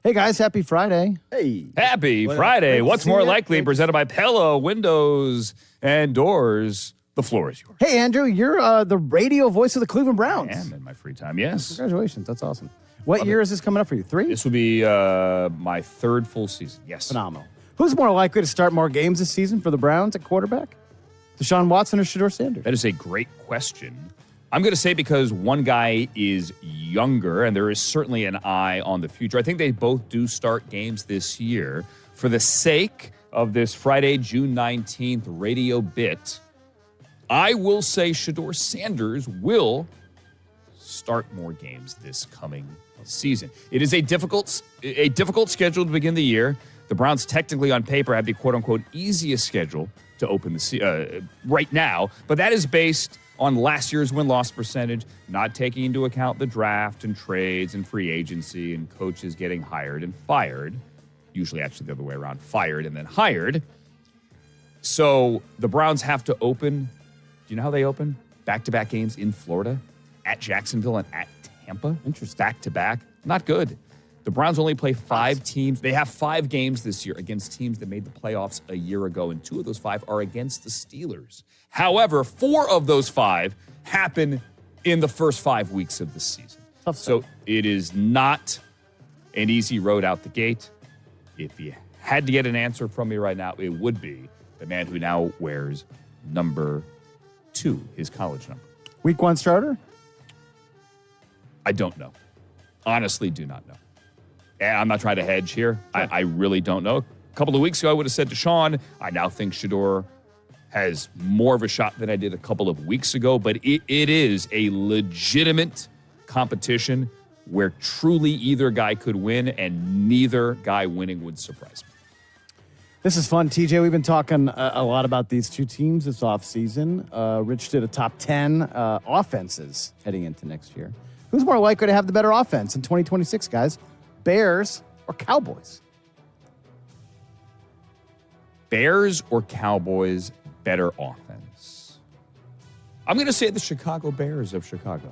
Hey guys, happy Friday. Hey. Happy Friday. What's more likely? Presented by Pella Windows and Doors. The floor is yours. Hey Andrew, you're the radio voice of the Cleveland Browns. I am in my free time, yes. Congratulations, that's awesome. What year is this coming up for you? 3? This will be my third full season, yes. Phenomenal. Who's more likely to start more games this season for the Browns at quarterback? Deshaun Watson or Shedeur Sanders? That is a great question. I'm going to say because one guy is younger, and there is certainly an eye on the future. I think they both do start games this year. For the sake of this Friday, June 19th radio bit, I will say Shedeur Sanders will start more games this coming season. It is a difficult schedule to begin the year. The Browns technically on paper have the quote-unquote easiest schedule to open the right now, but that is based on last year's win-loss percentage, not taking into account the draft and trades and free agency and coaches getting hired and fired. Usually actually the other way around, fired and then hired. So the Browns have to open, do you know how they open? Back-to-back games in Florida, at Jacksonville and at Tampa. Interesting. Back-to-back. Not good. The Browns only play 5 teams. They have 5 games this year against teams that made the playoffs a year ago, and 2 of those 5 are against the Steelers. However, 4 of those 5 happen in the first 5 weeks of the season. So it is not an easy road out the gate. If you had to get an answer from me right now, it would be the man who now wears number 2, his college number. Week 1 starter? I don't know. Honestly, do not know. And I'm not trying to hedge here. I really don't know. A couple of weeks ago, I would have said Deshaun. I now think Shedeur has more of a shot than I did a couple of weeks ago, but it is a legitimate competition where truly either guy could win, and neither guy winning would surprise me. This is fun, TJ. We've been talking a lot about these 2 teams this offseason. Rich did a top 10 offenses heading into next year. Who's more likely to have the better offense in 2026, guys? Bears or Cowboys? Bears or Cowboys, better offense? I'm going to say the Chicago Bears of Chicago.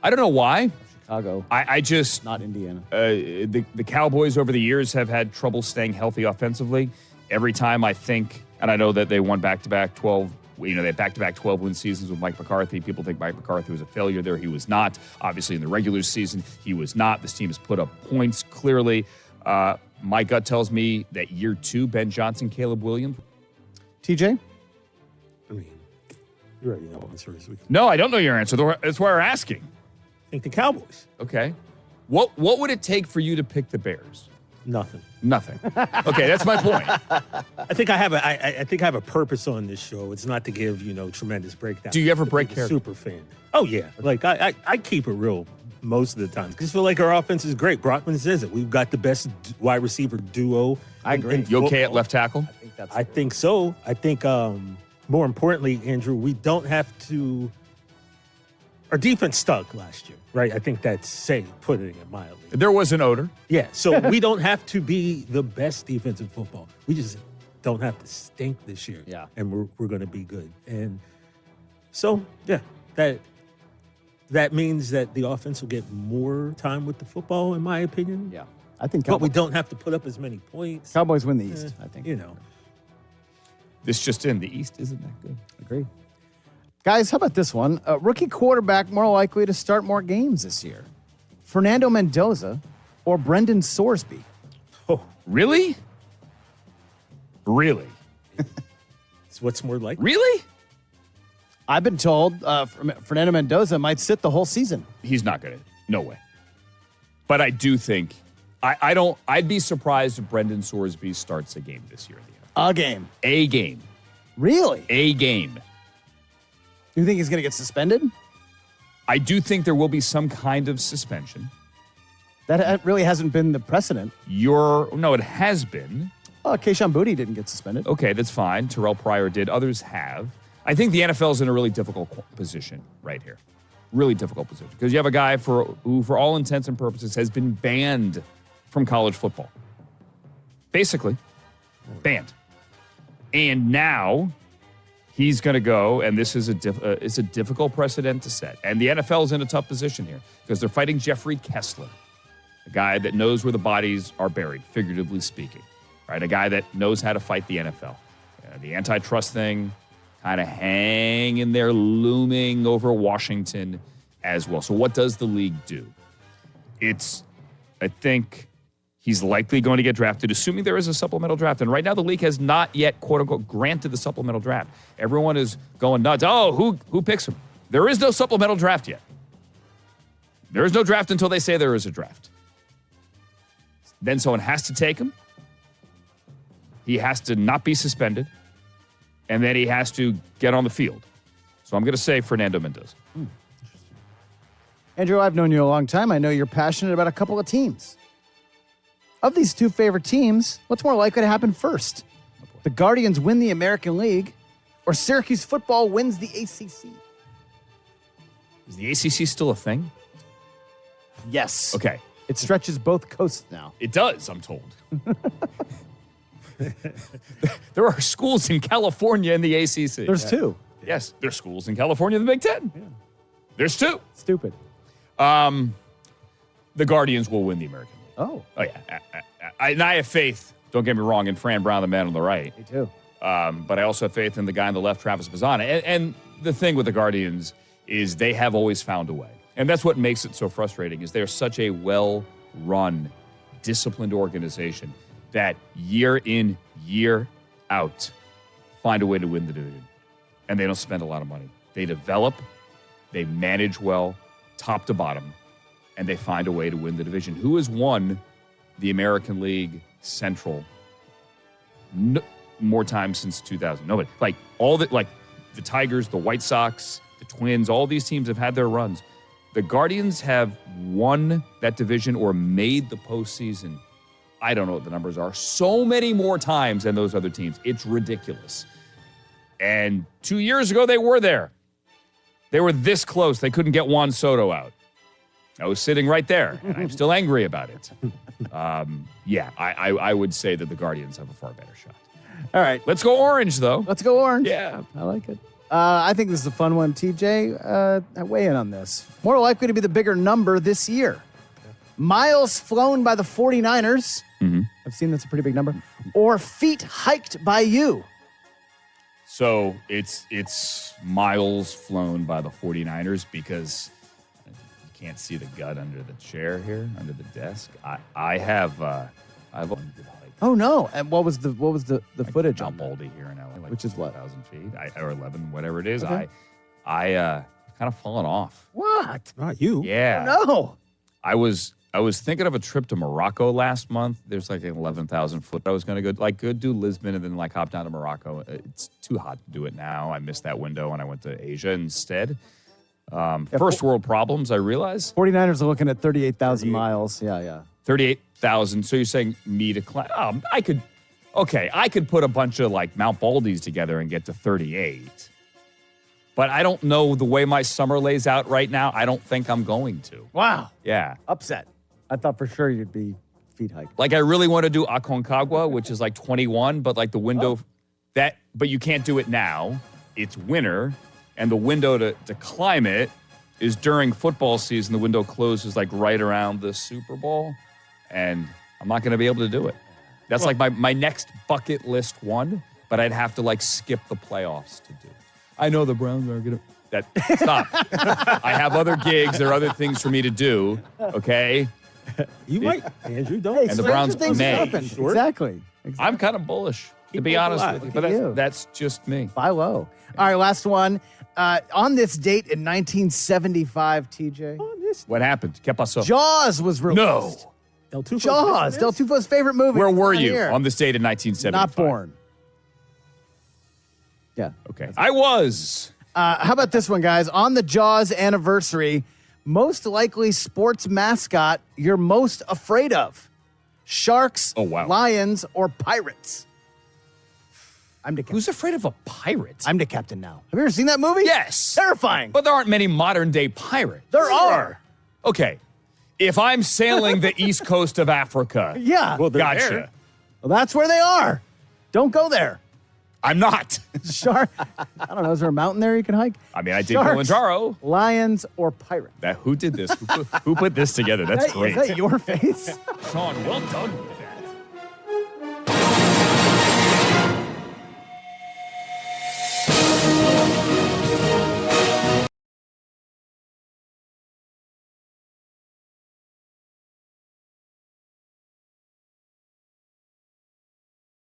I don't know why. Chicago. I just... Not Indiana. The Cowboys over the years have had trouble staying healthy offensively. Every time I think, and I know that they won back-to-back 12, they had back-to-back 12-win seasons with Mike McCarthy. People think Mike McCarthy was a failure there. He was not. Obviously, in the regular season, he was not. This team has put up points clearly. My gut tells me that year 2, Ben Johnson, Caleb Williams. TJ? I mean, you already know what the answer is. No, I don't know your answer. That's why we're asking. I think the Cowboys. Okay. What would it take for you to pick the Bears? Nothing. Okay, that's my point. I think I have a purpose on this show. It's not to give tremendous breakdown. Do you ever break character? Super fan. Oh yeah, like I keep it real most of the time because I feel like our offense is great. Brockman says it. We've got the best wide receiver duo. I agree. You okay at left tackle? I think so. I think more importantly, Andrew, we don't have to. Our defense stunk last year, right? I think that's putting it mildly. There was an odor. Yeah, so we don't have to be the best defensive football. We just don't have to stink this year. Yeah. And we're going to be good. And so, yeah, that means that the offense will get more time with the football, in my opinion. Yeah. I think But we don't have to put up as many points. Cowboys win the East, I think. This just in. The East isn't that good. Agree. Guys, how about this one? Rookie quarterback more likely to start more games this year. Fernando Mendoza or Brendan Sorsby? Oh, really? Really? What's more likely? Really? I've been told Fernando Mendoza might sit the whole season. He's not going to. No way. But I do think, I'd be surprised if Brendan Sorsby starts a game this year. A game? A game. Really? A game. You think he's going to get suspended? I do think there will be some kind of suspension. That really hasn't been the precedent. No, it has been. Oh, Keyshawn Boutte didn't get suspended. Okay, that's fine. Terrell Pryor did. Others have. I think the NFL is in a really difficult position right here. Really difficult position. Because you have a guy who, for all intents and purposes, has been banned from college football. Basically, banned. And now he's going to go, and this is it's a difficult precedent to set. And the NFL is in a tough position here because they're fighting Jeffrey Kessler, a guy that knows where the bodies are buried, figuratively speaking, right? A guy that knows how to fight the NFL. The antitrust thing kind of hanging there, looming over Washington as well. So what does the league do? I think he's likely going to get drafted, assuming there is a supplemental draft. And right now, the league has not yet, quote unquote, granted the supplemental draft. Everyone is going nuts. Oh, who picks him? There is no supplemental draft yet. There is no draft until they say there is a draft. Then someone has to take him. He has to not be suspended. And then he has to get on the field. So I'm going to say Fernando Mendoza. Andrew, I've known you a long time. I know you're passionate about a couple of teams. Of these 2 favorite teams, what's more likely to happen first? The Guardians win the American League, or Syracuse football wins the ACC? Is the ACC still a thing? Yes. Okay. It stretches both coasts now. It does, I'm told. There are schools in California in the ACC. There's 2. Yes, there's schools in California in the Big Ten. Yeah. There's 2. Stupid. the Guardians will win the American League. Oh. Oh, yeah. And I have faith, don't get me wrong, in Fran Brown, the man on the right. Me too. But I also have faith in the guy on the left, Travis Bazzana. And the thing with the Guardians is they have always found a way. And that's what makes it so frustrating is they're such a well-run, disciplined organization that year in, year out, find a way to win the division. And they don't spend a lot of money. They develop, they manage well, top to bottom, and they find a way to win the division. Who has won the American League Central more times since 2000? Nobody. Like the Tigers, the White Sox, the Twins, all these teams have had their runs. The Guardians have won that division or made the postseason. I don't know what the numbers are. So many more times than those other teams. It's ridiculous. And 2 years ago, they were there. They were this close. They couldn't get Juan Soto out. I was sitting right there, and I'm still angry about it. I would say that the Guardians have a far better shot. All right. Let's go orange, though. Let's go orange. Yeah. I like it. I think this is a fun one, TJ. Weigh in on this. More likely to be the bigger number this year. Miles flown by the 49ers. Mm-hmm. I've seen that's a pretty big number. Or feet hiked by you. So it's miles flown by the 49ers because you can't see the gut under the chair here, under the desk. I have a good hike. Oh no! And what was the footage on Baldy here in LA, which is what 1,000 feet or 11, whatever it is. Okay. I kind of fallen off. What? Not you. Yeah. Oh, no. I was thinking of a trip to Morocco last month. There's like an 11,000 foot. I was going to go do Lisbon and then hop down to Morocco. It's too hot to do it now. I missed that window and I went to Asia instead. First world problems, I realize. 49ers are looking at 38,000 miles. Yeah. 38,000. So you're saying me to climb? I could put a bunch of like Mount Baldy's together and get to 38. But I don't know the way my summer lays out right now. I don't think I'm going to. Wow. Yeah. Upset. I thought for sure you'd be feet hiked. Like I really want to do Aconcagua, which is like 21, but like the window but you can't do it now. It's winter, and the window to climb it is during football season. The window closes like right around the Super Bowl, and I'm not going to be able to do it. That's like my next bucket list one, but I'd have to like skip the playoffs to do it. I know the Browns are going to... Stop. I have other gigs. There are other things for me to do, okay? You might, Andrew, don't. And the Browns may. Exactly. I'm kind of bullish, to be honest with you. But that's just me. Buy low. All right, last one. On this date in 1975, TJ. What happened? ¿Qué pasó? Jaws was released. No. Jaws, Del Tufo's favorite movie. Where were you here. on this date in 1975? Not born. Yeah. Okay. I was. How about this one, guys? On the Jaws anniversary, most likely sports mascot you're most afraid of. Sharks, lions, or pirates? I'm the captain. Who's afraid of a pirate? I'm the captain now. Have you ever seen that movie? Yes. Terrifying. But there aren't many modern day pirates. There are. Okay. If I'm sailing the east coast of Africa. Yeah. Well, gotcha. There. Well, that's where they are. Don't go there. I'm not. Shark. I don't know. Is there a mountain there you can hike? I mean, I did Sharks, Kilimanjaro. Lions, or pirate? Who did this? Who put this together? That's great. Is that your face? Sean, well done.